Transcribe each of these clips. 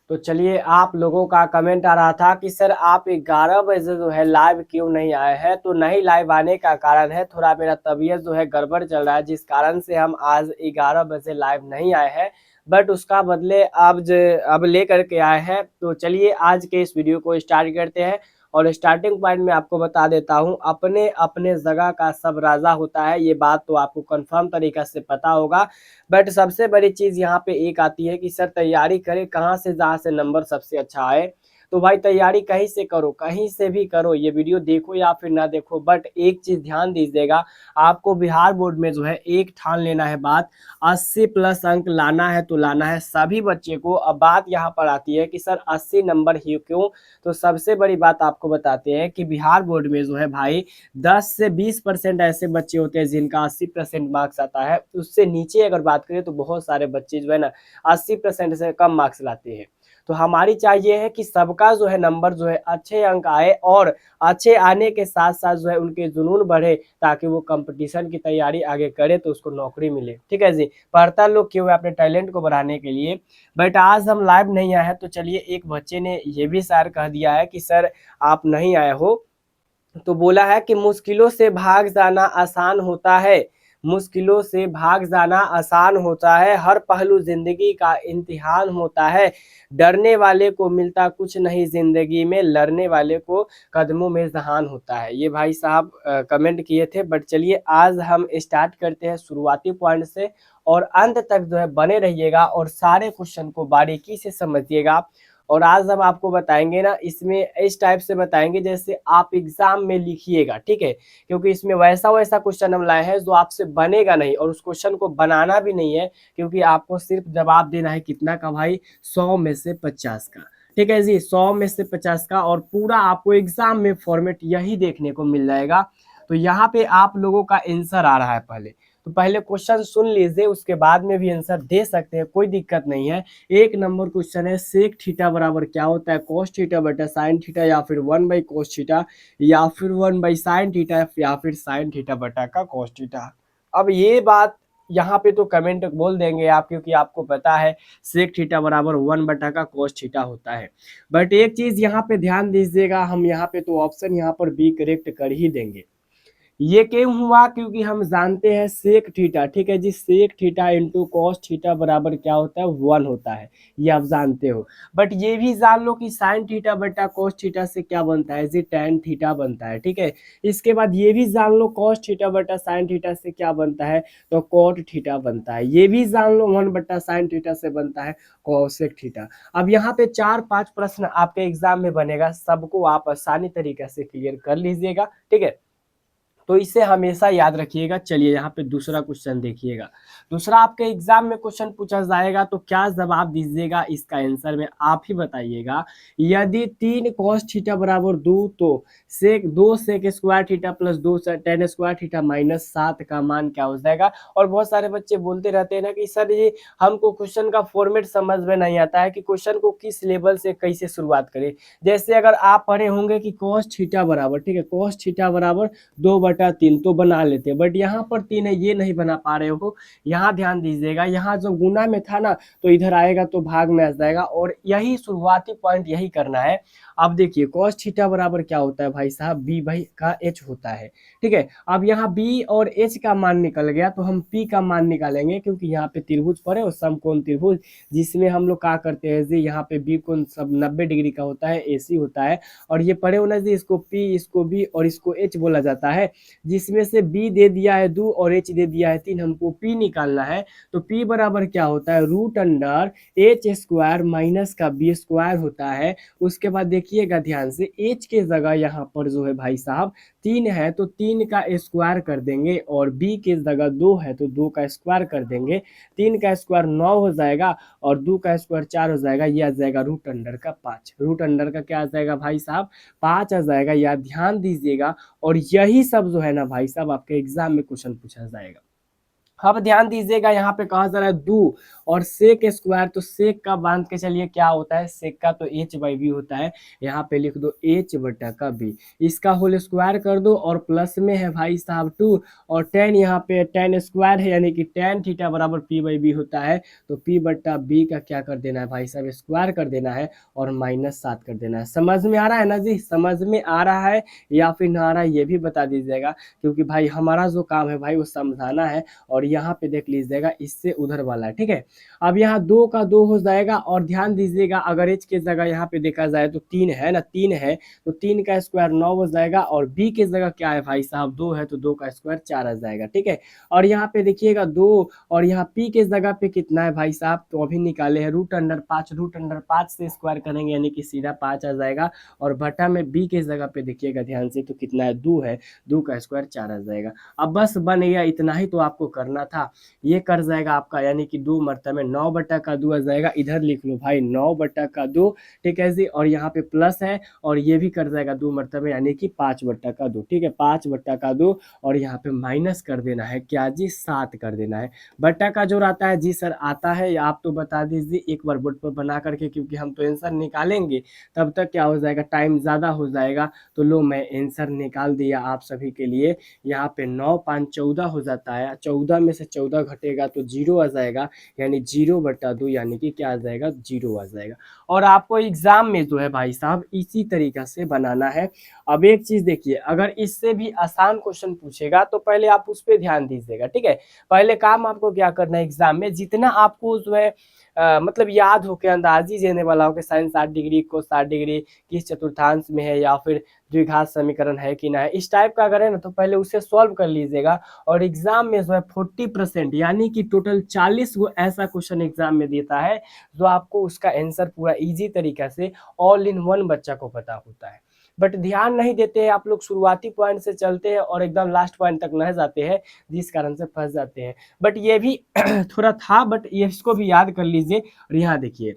तो चलिए, आप लोगों का कमेंट आ रहा था कि सर आप 11 बजे जो है लाइव क्यों नहीं आए हैं। तो नहीं लाइव आने का कारण है, थोड़ा मेरा तबीयत जो है गड़बड़ चल रहा है, जिस कारण से हम आज 11 बजे लाइव नहीं आए हैं। बट उसका बदले अब लेकर के आए हैं। तो चलिए आज के इस वीडियो को स्टार्ट करते हैं। और स्टार्टिंग पॉइंट में आपको बता देता हूं, अपने अपने जगह का सब राजा होता है, ये बात तो आपको कंफर्म तरीका से पता होगा। बट सबसे बड़ी चीज यहाँ पे एक आती है कि सर तैयारी करें कहाँ से, जहाँ से नंबर सबसे अच्छा आए। तो भाई तैयारी कहीं से करो, कहीं से भी करो, ये वीडियो देखो या फिर ना देखो, बट एक चीज ध्यान दीजिएगा, आपको बिहार बोर्ड में जो है एक ठान लेना है बात, 80 प्लस अंक लाना है तो लाना है सभी बच्चे को। अब बात यहाँ पर आती है कि सर 80 नंबर ही क्यों। तो सबसे बड़ी बात आपको बताते हैं कि बिहार बोर्ड में जो है भाई 10 से 20% ऐसे बच्चे होते हैं जिनका 80% मार्क्स आता है। उससे नीचे अगर बात करें तो बहुत सारे बच्चे जो है ना 80% से कम मार्क्स लाते हैं। तो हमारी चाहिए है कि सबका जो है नंबर जो है अच्छे अंक आए, और अच्छे आने के साथ साथ जो है उनके जुनून बढ़े, ताकि वो कंपटीशन की तैयारी आगे करे तो उसको नौकरी मिले। ठीक है जी, पढ़ता लोग क्यों है, अपने टैलेंट को बढ़ाने के लिए। बट आज हम लाइव नहीं आए हैं। तो चलिए, एक बच्चे ने ये भी शायर कह दिया है कि सर आप नहीं आए हो। तो बोला है कि मुश्किलों से भाग जाना आसान होता है, मुश्किलों से भाग जाना आसान होता है, हर पहलू जिंदगी का इम्तिहान होता है, डरने वाले को मिलता कुछ नहीं जिंदगी में, लड़ने वाले को कदमों में जहान होता है। ये भाई साहब कमेंट किए थे। बट चलिए आज हम स्टार्ट करते हैं शुरुआती पॉइंट से, और अंत तक जो है बने रहिएगा और सारे क्वेश्चन को बारीकी से समझिएगा। और आज हम आपको बताएंगे ना, इसमें इस टाइप से बताएंगे जैसे आप एग्जाम में लिखिएगा। ठीक है, क्योंकि इसमें वैसा वैसा क्वेश्चन हम लाए हैं जो आपसे बनेगा नहीं, और उस क्वेश्चन को बनाना भी नहीं है, क्योंकि आपको सिर्फ जवाब देना है कितना का भाई, 100 में से 50 का। ठीक है जी, 100 में से 50 का, और पूरा आपको एग्जाम में फॉर्मेट यही देखने को मिल जाएगा। तो यहाँ पे आप लोगों का आंसर आ रहा है पहले, तो पहले क्वेश्चन सुन लीजिए, उसके बाद में भी आंसर दे सकते हैं, कोई दिक्कत नहीं है। 1 नंबर क्वेश्चन है, सेक थीटा बराबर क्या होता है, कॉस थीटा बटा साइन थीटा, या फिर 1/cos थीटा, या फिर 1/sin थीटा, या फिर साइन थीटा बटा का कॉस थीटा। अब ये बात यहाँ पे तो कमेंट बोल देंगे आप, क्योंकि आपको पता है सेक थीटा बराबर 1/cos थीटा होता है। बट एक चीज यहाँ पे ध्यान दीजिएगा, हम यहाँ पे तो ऑप्शन यहाँ पर बी करेक्ट कर ही देंगे। ये क्यों हुआ, क्योंकि हम जानते हैं सेक थीटा, ठीक है जी, sec theta into cos theta बराबर क्या होता है, 1 होता है, ये आप जानते हो। बट ये भी जान लो कि साइन थीटा बटा कॉस थीटा से क्या बनता है जी, टेन थीटा बनता है। ठीक है, इसके बाद ये भी जान लो कॉस थीटा बटा साइन थीटा से क्या बनता है, तो कॉट थीटा बनता है। ये भी जान लो 1/sin थीटा से बनता है कॉसेक थीटा। अब यहाँ पे 4-5 प्रश्न आपके एग्जाम में बनेगा, सबको आप आसानी तरीके से क्लियर कर लीजिएगा। ठीक है, तो इसे हमेशा याद रखिएगा। चलिए यहाँ पे दूसरा क्वेश्चन देखिएगा। दूसरा आपके एग्जाम में क्वेश्चन पूछा जाएगा, तो क्या जवाब दीजिएगा, इसका आंसर में आप ही बताइएगा। यदि 3 cos थीटा बराबर 2, तो सेक 2 sec² theta plus 2 tan² theta minus 7 का मान क्या हो जाएगा। और बहुत सारे बच्चे बोलते रहते हैं ना कि सर ये हमको क्वेश्चन का फॉर्मेट समझ में नहीं आता है कि क्वेश्चन को किस लेवल से कैसे शुरुआत करें। जैसे अगर आप पढ़े होंगे कि cos थीटा बराबर, ठीक है, cos थीटा बराबर 2/3 तो बना लेते हैं, बट यहाँ पर 3 है, ये नहीं बना पा रहे हो। यहाँ ध्यान दीजिएगा, यहाँ जो गुना में था ना, तो इधर आएगा तो भाग में आ जाएगा, और यही शुरुआती पॉइंट यही करना है। अब देखिए cos थीटा बराबर क्या होता है भाई साहब, b भाई का h होता है। ठीक है, अब यहाँ b और h का मान निकल गया, तो हम p का मान निकालेंगे, क्योंकि यहाँ पे त्रिभुज पड़े और समकोण त्रिभुज, जिसमें हम लोग क्या करते हैं जी, यहाँ पे b कोण सब 90 डिग्री का होता है, AC होता है। और ये पढ़े होना जी, इसको p, इसको b और इसको h बोला जाता है, जिसमें से b दे दिया है 2 और h दे दिया है 3, हमको p निकालना है। तो p बराबर क्या होता है, √h² माइनस का b² होता है। उसके बाद देखिएगा ध्यान से, h के जगह यहाँ पर जो है भाई साहब 3 है, तो 3 का स्क्वायर कर देंगे, और b के जगह 2 है तो 2 का स्क्वायर कर देंगे। 3 का स्क्वायर 9 हो जाएगा, और 2 का स्क्वायर 4 हो जाएगा, ये आ जाएगा √5। √का क्या आ जाएगा भाई साहब, 5 आ जाएगा, या ध्यान दीजिएगा। और यही सब जो है ना भाई साहब आपके एग्जाम में क्वेश्चन पूछा जाएगा। अब ध्यान दीजिएगा यहाँ पे कहा जा रहा है दो और सेक स्क्वायर, तो सेक का बांध के चलिए क्या होता है, सेक का तो एच बाई बी होता है, यहाँ पे लिख दो एच बटा का बी, इसका होल स्क्वायर कर दो और प्लस में है भाई साहब टू, और टेन यहाँ पे टेन स्क्वायर है यानी कि टेन थीटा बराबर पी बाई बी होता है, तो पी बटा बी का क्या कर देना है भाई साहब, स्क्वायर कर देना है और -7 कर देना है। समझ में आ रहा है ना जी, समझ में आ रहा है या फिर ना आ रहा है ये भी बता दीजिएगा, क्योंकि भाई हमारा जो काम है भाई वो समझाना है, और यहाँ पे देख लीजिएगा इससे उधर वाला है, ठीक है। अब यहाँ दो का दो हो जाएगा, और ध्यान दीजिएगा अगर एच के जगह यहाँ पे देखा जाए तो तीन है ना, तीन है तो तीन का स्क्वायर 9 हो जाएगा, और बी के जगह क्या है भाई साहब, दो है तो दो का स्क्वायर 4 आ जाएगा, ठीक है। और यहाँ पे देखिएगा दो, और यहाँ पी के जगह पे कितना है भाई साहब, तो अभी निकाले हैं √5, √5 से स्क्वायर करेंगे यानी कि सीधा 5 आ जाएगा, और बटा में बी के जगह पे देखिएगा ध्यान से तो कितना है, दो है, दो का स्क्वायर 4 आ जाएगा। अब बस बन गया, इतना ही तो आपको करना था, ये कर जाएगा आपका, यानी कि दो मरतबे 9 बटा का 2 आ जाएगा, इधर लिख लो भाई 9 बटा का 2, ठीक है जी, और यहाँ पे प्लस है और ये भी कर जाएगा 2 मरतबे यानी कि 5 बटा का 2, ठीक है, 5 बटा का 2, और यहाँ पे माइनस कर देना है क्या जी, 7 कर देना है। बटा का जो आता है जी सर आता है, या आप तो बता दीजिए एक बार बोर्ड पर बना करके, क्योंकि हम तो आंसर निकालेंगे तब तक क्या हो जाएगा, टाइम ज़्यादा हो जाएगा। तो लो मैं आंसर निकाल दिया आप सभी के लिए, यहाँ पे 9 5 14 हो जाता है, 14 में से 14 घटेगा तो 0 आ जाएगा, यानी 0 बटा 2 यानी कि क्या आ जाएगा, 0 आ जाएगा। और आपको एग्जाम में जो है भाई साहब इसी तरीका से बनाना है। अब एक चीज देखिए, अगर इससे भी आसान क्वेश्चन पूछेगा तो पहले आप उस पर ध्यान दीजिएगा, ठीक है। पहले काम आपको क्या करना है, एग्जाम में जितना आपको जो है मतलब याद हो के अंदाजी देने वाला हो कि साइन 60 डिग्री को 60 डिग्री किस चतुर्थांश में है, या फिर द्विघात समीकरण है कि ना है, इस टाइप का अगर है ना तो पहले उसे सॉल्व कर लीजिएगा। और एग्जाम में जो है 40% यानी कि टोटल 40 गो ऐसा क्वेश्चन एग्जाम में देता है जो आपको उसका आंसर पूरा इजी तरीका से ऑल इन वन बच्चा को पता होता है। बट ध्यान नहीं देते हैं आप लोग, शुरुआती पॉइंट से चलते हैं और एकदम लास्ट पॉइंट तक न जाते हैं, जिस कारण से फंस जाते हैं। बट ये भी थोड़ा था, बट ये इसको भी याद कर लीजिए। और यहाँ देखिए,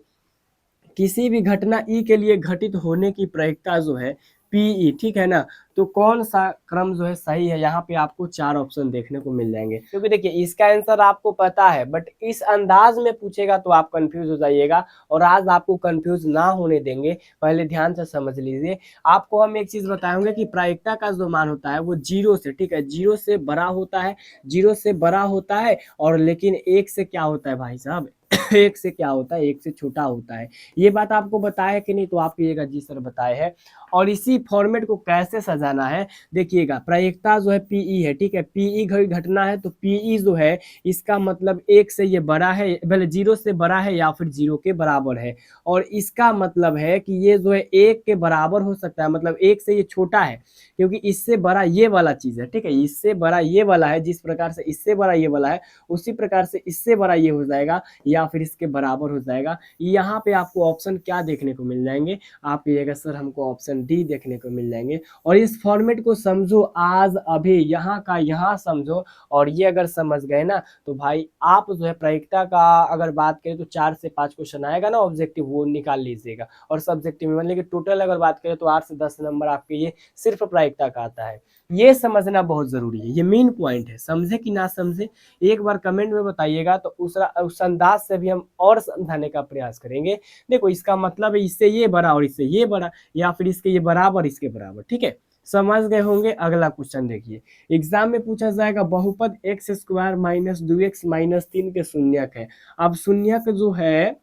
किसी भी घटना ई के लिए घटित होने की प्रायिकता जो है पीई, ठीक है ना, तो कौन सा क्रम जो है सही है, यहाँ पे आपको 4 ऑप्शन देखने को मिल जाएंगे। क्योंकि देखिए इसका आंसर आपको पता है, बट इस अंदाज में पूछेगा तो आप कंफ्यूज हो जाइएगा, और आज आपको कंफ्यूज ना होने देंगे। पहले ध्यान से समझ लीजिए, आपको हम एक चीज बताएंगे कि प्रायिकता का जो मान होता है वो 0 से, ठीक है, 0 से बड़ा होता है, 0 से बड़ा होता है, और लेकिन 1 से क्या होता है भाई साहब, एक से क्या होता है, एक से छोटा होता है। ये बात आपको बताया है कि नहीं, तो आप कहिएगा जी सर बताए हैं। और इसी फॉर्मेट को कैसे सजाना है, देखिएगा प्रायिकता जो है पीई है, ठीक है, पीई घटना है, तो पीई जो है इसका मतलब एक से ये बड़ा है, पहले 0 से बड़ा है या फिर 0 के बराबर है, और इसका मतलब है कि ये जो है 1 के बराबर हो सकता है, मतलब 1 से ये छोटा है, क्योंकि इससे बड़ा ये वाला चीज है, ठीक है, इससे बड़ा ये वाला है, जिस प्रकार से इससे बड़ा ये वाला है उसी प्रकार से इससे बड़ा ये हो जाएगा, या फिर इसके बराबर हो जाएगा। यहाँ पे आपको ऑप्शन क्या देखने को मिल जाएंगे, आप कहिएगा सर हमको ऑप्शन डी देखने को मिल जाएंगे। और इस फॉर्मेट को समझो, आज अभी यहाँ का यहाँ समझो, और ये अगर समझ गए ना तो भाई आप जो है प्रायिकता का अगर बात करें तो 4 से 5 क्वेश्चन आएगा ना ऑब्जेक्टिव, वो निकाल लीजिएगा। और सब्जेक्टिव में मतलब कि टोटल अगर बात करें तो 8 से 10 नंबर आपके ये सिर्फ प्रायिकता का आता है। ये समझना बहुत जरूरी है, ये मेन पॉइंट है, समझे कि ना समझे एक बार कमेंट में बताइएगा, तो उस अंदाज से भी हम और समझाने का प्रयास करेंगे। देखो इसका मतलब है इससे ये बड़ा और इससे ये बड़ा, या फिर इसके ये बराबर इसके बराबर, ठीक है, समझ गए होंगे। अगला क्वेश्चन देखिए, एग्जाम में पूछा जाएगा बहुपद x square minus 2x minus 3 के शून्यक है। अब शून्यक जो है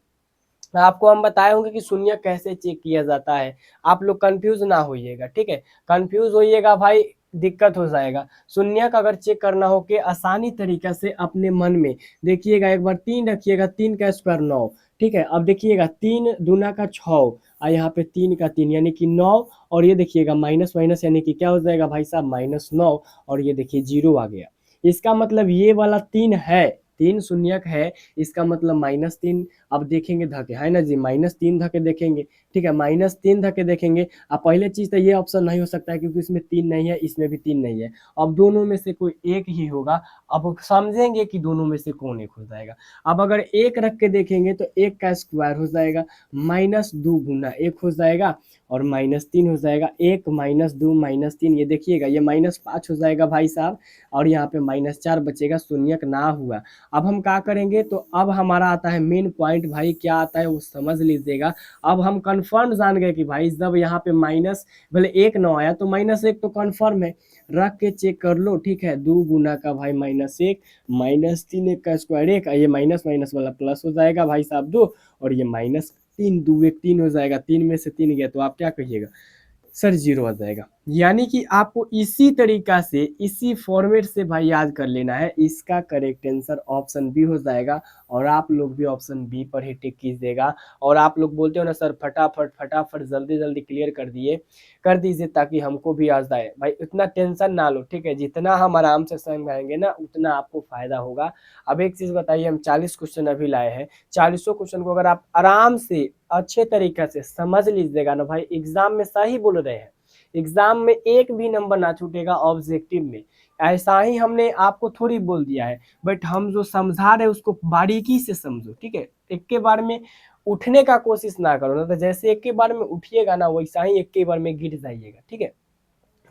आपको हम बताए होंगे कि शून्य कैसे चेक किया जाता है, आप लोग कंफ्यूज ना होइएगा, ठीक है, कंफ्यूज होइएगा भाई दिक्कत हो जाएगा। शून्य का अगर चेक करना हो के आसानी तरीका से अपने मन में देखिएगा, एक बार 3 रखिएगा, 3 का स्क्वायर 9, ठीक है, अब देखिएगा 3 दूना का 6 और यहाँ पे 3 का 3 यानी कि 9, और ये देखिएगा माइनस माइनस यानी कि क्या हो जाएगा भाई साहब -9, और ये देखिए 0 आ गया। इसका मतलब ये वाला 3 है, 3 शून्यक है, इसका मतलब -3। अब देखेंगे धके, है ना जी, -3 धके देखेंगे, ठीक है, -3 धके देखेंगे। अब पहले चीज़ तो ये ऑप्शन नहीं हो सकता है क्योंकि इसमें 3 नहीं है, इसमें भी 3 नहीं है। अब दोनों में से कोई एक ही होगा। अब समझेंगे कि दोनों में से कौन एक हो जाएगा। अब अगर 1 रख के देखेंगे तो 1 का स्क्वायर हो जाएगा, -2 गुना 1 हो जाएगा और -3 हो जाएगा। 1 -2 -3, ये देखिएगा ये -5 हो जाएगा भाई साहब, और यहाँ पे -4 बचेगा, शून्यक ना हुआ। अब हम क्या करेंगे, तो अब हमारा आता है मेन पॉइंट, भाई क्या आता है वो समझ लीजिएगा। अब हम कंफर्म जान गए कि भाई जब यहाँ पे माइनस भले 1 ना आया तो -1 तो कंफर्म है, रख के चेक कर लो, ठीक है। 2 गुना का भाई -1 -3, 1 का स्क्वायर 1, ये माइनस माइनस वाला प्लस हो जाएगा भाई साहब 2, और ये -3, 2 1 3 हो जाएगा, 3 में से 3 गया तो आप क्या कहिएगा सर, 0 आ जाएगा। यानी कि आपको इसी तरीका से, इसी फॉर्मेट से भाई याद कर लेना है। इसका करेक्ट आंसर ऑप्शन बी हो जाएगा, और आप लोग भी ऑप्शन बी पर ही टिक कीजिएगा। और आप लोग बोलते हो ना सर फटाफट फटाफट जल्दी जल्दी क्लियर कर दीजिए ताकि हमको भी याद आए। भाई इतना टेंशन ना लो, ठीक है, जितना हम आराम से समझाएंगे ना उतना आपको फायदा होगा। अब एक चीज़ बताइए, हम 40 क्वेश्चन अभी लाए हैं, 40 क्वेश्चन को अगर आप आराम से अच्छे तरीके से समझ लीजिएगा ना भाई, एग्जाम में सही बोल रहे हैं, एग्जाम में एक भी नंबर ना छूटेगा ऑब्जेक्टिव में। ऐसा ही हमने आपको थोड़ी बोल दिया है, बट हम जो समझा रहे हैं उसको बारीकी से समझो, ठीक है। एक के बार में उठने का कोशिश ना करो, ना तो जैसे एक के बार में उठिएगा ना वैसा ही एक के बार में गिर जाइएगा, ठीक है।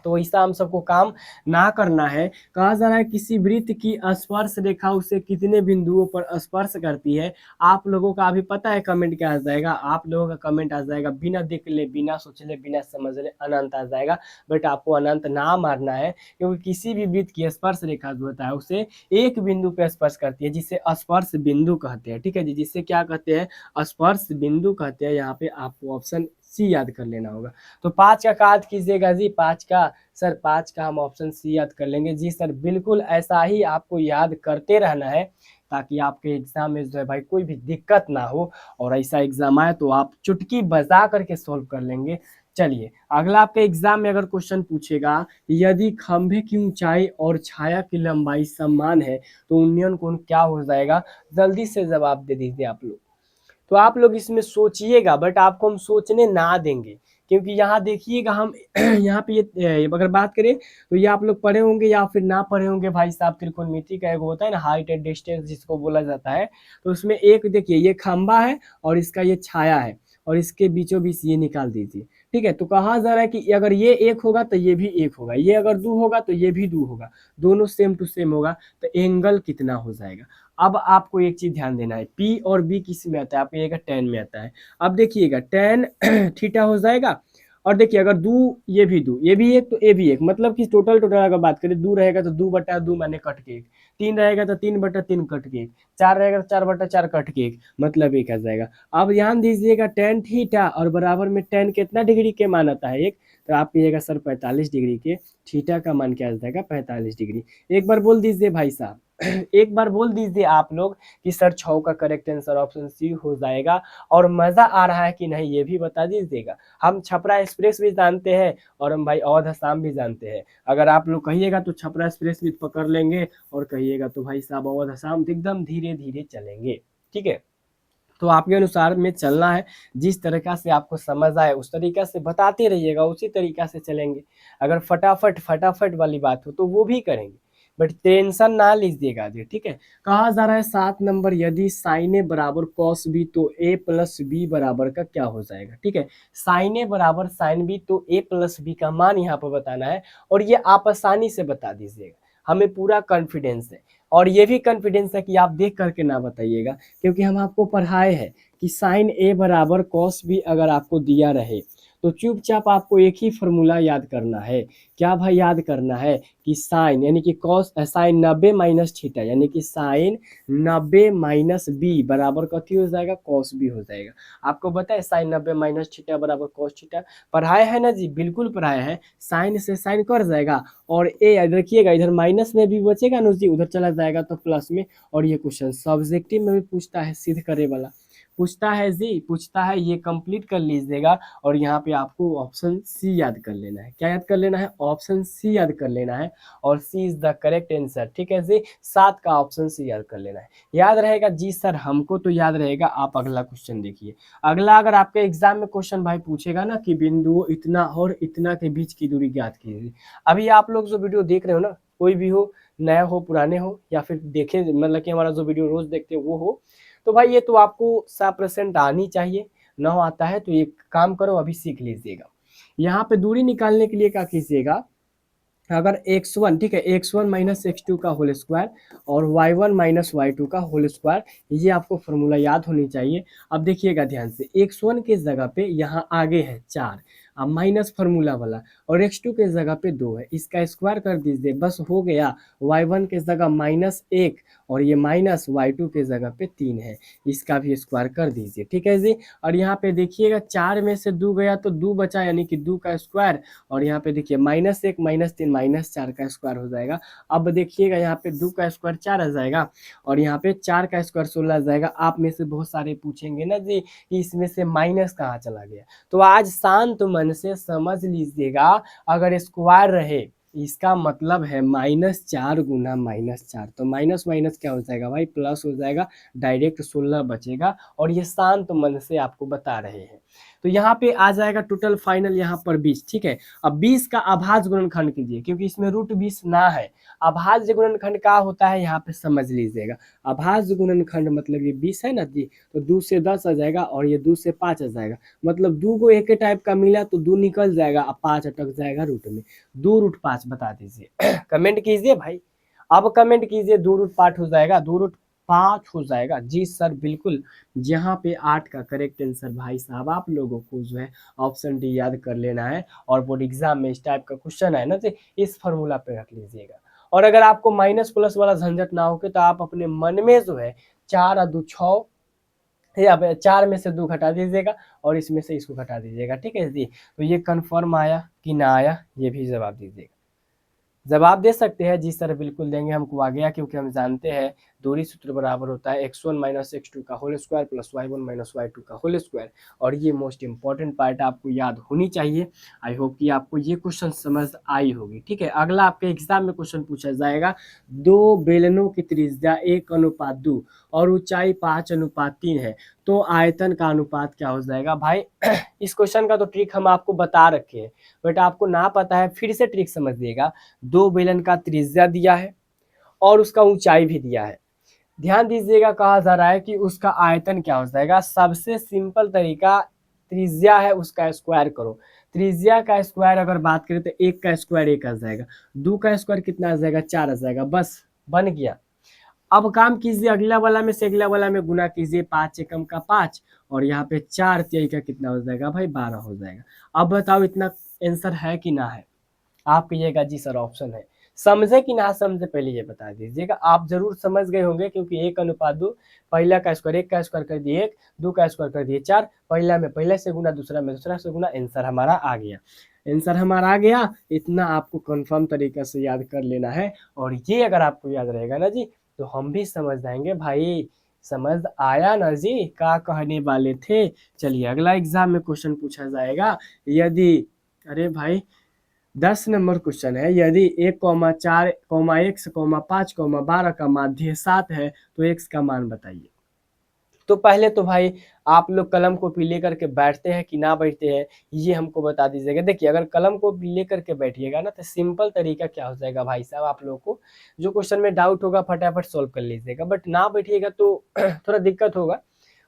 तो ऐसा हम सबको काम ना करना है। कहा जा रहा है किसी वृत्त की स्पर्श रेखा उसे कितने बिंदुओं पर स्पर्श करती है। आप लोगों का अभी पता है कमेंट क्या आ जाएगा, आप लोगों का कमेंट आ जाएगा बिना देख ले, बिना सोच ले, बिना समझ ले, अनंत आ जाएगा। बट आपको अनंत ना मारना है, क्योंकि किसी भी वृत्त की स्पर्श रेखा जो होता है उसे एक बिंदु पे स्पर्श करती है, जिसे स्पर्श बिंदु कहते हैं, ठीक है जी, जिसे क्या कहते हैं, स्पर्श बिंदु कहते हैं। यहाँ पे आपको ऑप्शन सी याद कर लेना होगा। तो 5 का याद कीजिएगा जी, 5 का सर, 5 का हम ऑप्शन सी याद कर लेंगे जी सर, बिल्कुल ऐसा ही आपको याद करते रहना है ताकि आपके एग्जाम में जो है भाई कोई भी दिक्कत ना हो, और ऐसा एग्जाम आए तो आप चुटकी बजा करके सॉल्व कर लेंगे। चलिए अगला आपके एग्जाम में अगर क्वेश्चन पूछेगा, यदि खंभे की ऊंचाई और छाया की लंबाई समान है तो उन्नयन कोण क्या हो जाएगा, जल्दी से जवाब दे दीजिए आप लोग। तो आप लोग इसमें सोचिएगा, बट आपको हम सोचने ना देंगे, क्योंकि यहाँ देखिएगा हम यहाँ पे ये अगर बात करें तो ये आप लोग पढ़े होंगे या फिर ना पढ़े होंगे भाई साहब। त्रिकोणमिति का एक होता है ना, हाइट एंड डिस्टेंस जिसको बोला जाता है, तो उसमें एक देखिए ये खंबा है और इसका ये छाया है, और इसके बीचों बीच ये निकाल दीजिए, ठीक है। तो कहा जा रहा है कि अगर ये 1 होगा तो ये भी 1 होगा, ये अगर 2 होगा तो ये भी 2 होगा, दोनों सेम टू सेम होगा, तो एंगल कितना हो जाएगा। अब आपको एक चीज ध्यान देना है, पी और बी किस में आता है, आपको ये टेन में आता है। अब देखिएगा टेन थीटा हो जाएगा, और देखिए अगर दो, ये भी दो, ये भी एक तो ये भी एक, मतलब कि टोटल टोटल अगर बात करें, 2 रहेगा तो 2/2 माने कट के 1, 3 रहेगा तो 3/3 कट के 1, 4 रहेगा तो 4/4 कट के 1, मतलब 1 आ जाएगा। अब ध्यान दीजिएगा टेन थीटा और बराबर में टेन कितना डिग्री के मान आता है 1, तो आप कहिएगा सर 45 डिग्री के, थीटा का मान क्या आ जाएगा 45 डिग्री। एक बार बोल दीजिए भाई साहब एक बार बोल दीजिए आप लोग कि सर 6 का करेक्ट आंसर ऑप्शन सी हो जाएगा। और मजा आ रहा है कि नहीं ये भी बता दीजिएगा। हम छपरा एक्सप्रेस भी जानते हैं और हम भाई अवध असम भी जानते हैं। अगर आप लोग कहिएगा तो छपरा एक्सप्रेस भी पकड़ लेंगे, और कहिएगा तो भाई साहब अवध असम तो एकदम धीरे धीरे चलेंगे, ठीक है। तो आपके अनुसार में चलना है, जिस तरीका से आपको समझ आए उस तरीका से बताते रहिएगा, उसी तरीका से चलेंगे। अगर फटाफट फटाफट वाली बात हो तो वो भी करेंगे, बट टेंशन ना लीजिएगा जी, ठीक है। कहा जा रहा है 7 नंबर, यदि साइन ए बराबर कॉस बी तो ए प्लस बी बराबर का क्या हो जाएगा, ठीक है। साइन ए बराबर साइन बी तो ए प्लस बी का मान यहाँ पर बताना है, और ये आप आसानी से बता दीजिएगा, हमें पूरा कॉन्फिडेंस है। और ये भी कॉन्फिडेंस है कि आप देख करके ना बताइएगा, क्योंकि हम आपको पढ़ाए हैं कि साइन ए बराबर कॉस बी अगर आपको दिया रहे तो चुपचाप आपको एक ही फॉर्मूला याद करना है। क्या भाई याद करना है कि साइन यानी कि कॉस साइन 90 माइनस थीटा, यानी कि साइन 90 माइनस बी बराबर कथी हो जाएगा, कॉस बी हो जाएगा। आपको पता है साइन 90 माइनस थीटा बराबर कॉस थीटा, पढ़ाए है ना जी, बिल्कुल पढ़ाए हैं। साइन से साइन कर जाएगा, और ए देखिएगा इधर माइनस में भी बचेगा ना जी, उधर चला जाएगा तो प्लस में। और ये क्वेश्चन सब्जेक्टिव में भी पूछता है, सिद्ध करे वाला पूछता है जी, पूछता है, ये कंप्लीट कर लीजिएगा। और यहाँ पे आपको ऑप्शन सी याद कर लेना है। क्या याद कर लेना है? ऑप्शन सी याद कर लेना है, और सी इज द करेक्ट आंसर। ठीक है जी, 7 का ऑप्शन सी याद कर लेना है। याद रहेगा जी सर, हमको तो याद रहेगा। आप अगला क्वेश्चन देखिए। अगला अगर आपके एग्जाम में क्वेश्चन भाई पूछेगा ना कि बिंदुओं इतना और इतना के बीच की दूरी ज्ञात कीजिए। अभी आप लोग जो वीडियो देख रहे हो ना, कोई भी हो, नया हो, पुराने हो, या फिर देखे, मतलब कि हमारा जो वीडियो रोज देखते हो वो हो, तो भाई ये तो आपको 100% आनी चाहिए। ना आता है तो एक काम करो, अभी सीख लीजिएगा। यहाँ पे दूरी निकालने के लिए क्या कीजिएगा, अगर x1, ठीक है, x1 माइनस x2 का होल स्क्वायर और y1 माइनस y2 का होल स्क्वायर, ये आपको फॉर्मूला याद होनी चाहिए। अब देखिएगा ध्यान से, x1 के जगह पे यहाँ आगे है 4, अब माइनस फार्मूला वाला, और x2 के जगह पे 2 है, इसका स्क्वायर कर दीजिए, बस हो गया। y1 के जगह -1, और ये माइनस y2 के जगह पे 3 है, इसका भी स्क्वायर कर दीजिए। ठीक है जी। और यहाँ पे देखिएगा 4 में से 2 गया तो 2 बचा, यानी कि 2 का स्क्वायर, और यहाँ पे देखिए -1 -3 -4 का स्क्वायर हो जाएगा। अब देखिएगा यहाँ पे 2 का स्क्वायर 4 आ जाएगा, और यहाँ पे 4 का स्क्वायर 16 आ जाएगा। आप में से बहुत सारे पूछेंगे ना जी कि इसमें से माइनस कहाँ चला गया, तो आज शांत मन से समझ लीजिएगा, अगर स्क्वायर रहे इसका मतलब है -4 गुना -4, तो माइनस माइनस क्या हो जाएगा भाई, प्लस हो जाएगा, डायरेक्ट 16 बचेगा। और ये शांत मन से आपको बता रहे हैं। तो यहाँ पे आ जाएगा टोटल फाइनल यहाँ पर 20। ठीक है, अब 20 का अभाज्य गुणनखंड कीजिए, क्योंकि इसमें √20 ना है। अभाज्य गुणनखंड क्या होता है यहाँ पे समझ लीजिएगा। अभाज्य गुणनखंड मतलब ये 20 है ना जी, तो 2 से 10 आ जाएगा, और ये 2 से 5 आ जाएगा, मतलब 2 को एक ही टाइप का मिला तो 2 निकल जाएगा, अब 5 अटक जाएगा रूट में। 2√5 बता दीजिए। कमेंट कीजिए भाई, अब कमेंट कीजिए, 2√5 हो जाएगा, 2√5 हो जाएगा जी सर, बिल्कुल। जहाँ पे 8 का करेक्ट आंसर भाई साहब, आप लोगों को जो है ऑप्शन डी याद कर लेना है, और बोर्ड एग्जाम में इस टाइप का क्वेश्चन है ना, तो इस फॉर्मूला पे रख लीजिएगा। और अगर आपको माइनस प्लस वाला झंझट ना हो तो आप अपने मन में जो है 4 और 2 6, या 4 में से 2 घटा दीजिएगा, और इसमें से इसको घटा दीजिएगा। ठीक है जी, तो ये कंफर्म आया कि ना आया, ये भी जवाब दीजिएगा। जवाब दे सकते हैं जी सर, बिल्कुल देंगे, हमको आ गया, क्योंकि हम जानते हैं दूरी सूत्र बराबर होता है x1 माइनस x2 का whole square plus y1 minus y2 का होल स्क्वायर। और ये मोस्ट इंपॉर्टेंट पार्ट आपको याद होनी चाहिए। आई होप कि आपको ये क्वेश्चन समझ आई होगी। ठीक है, अगला आपके एग्जाम में क्वेश्चन पूछा जाएगा, 2 बेलनों की त्रिज्या 1:2 और ऊंचाई 5:3 है, तो आयतन का अनुपात क्या हो जाएगा भाई। इस क्वेश्चन का तो ट्रिक हम आपको बता रखे हैं, बट आपको ना पता है, फिर से ट्रिक समझिएगा। 2 बेलन का त्रिज्या दिया है और उसका ऊंचाई भी दिया है। ध्यान दीजिएगा, कहा जा रहा है कि उसका आयतन क्या हो जाएगा। सबसे सिंपल तरीका, त्रिज्या है उसका स्क्वायर करो। त्रिज्या का स्क्वायर अगर बात करें तो 1 का स्क्वायर 1 आ जाएगा, 2 का स्क्वायर कितना आ जाएगा, 4 आ जाएगा, बस बन गया। अब काम कीजिए, अगला वाला में से अगला वाला में गुना कीजिए, 5 एकम का 5, और यहाँ पे 4 तिहाई का कितना हो जाएगा भाई, 12 हो जाएगा। अब बताओ इतना आंसर है कि ना है। आप कहिएगा जी सर ऑप्शन है। समझे कि ना समझे पहले ये बता दीजिएगा। आप जरूर समझ गए होंगे, क्योंकि 1:2, पहला का स्क्वायर 1 का स्क्वायर कर दिए 1, 2 का स्क्वायर कर दिए 4, पहला में पहले से गुना, दूसरा में दूसरा से गुना, आंसर हमारा आ गया। आंसर हमारा आ गया, इतना आपको कंफर्म तरीके से याद कर लेना है। और ये अगर आपको याद रहेगा ना जी, तो हम भी समझ जाएंगे भाई। समझ आया ना जी, क्या कहने वाले थे। चलिए अगला एग्जाम में क्वेश्चन पूछा जाएगा, यदि, अरे भाई 10 नंबर क्वेश्चन है, यदि 1,4, x, 5, 12 का माध्य 7 है, तो x का मान बताइए। तो पहले तो भाई आप लोग कलम कॉपी लेकर के बैठते हैं कि ना बैठते हैं, ये हमको बता दीजिएगा। देखिए अगर कलम कॉपी लेकर के बैठिएगा ना, तो सिंपल तरीका क्या हो जाएगा भाई साहब, आप लोगों को जो क्वेश्चन में डाउट होगा फटाफट सॉल्व कर लीजिएगा। बट ना बैठिएगा तो थोड़ा दिक्कत होगा,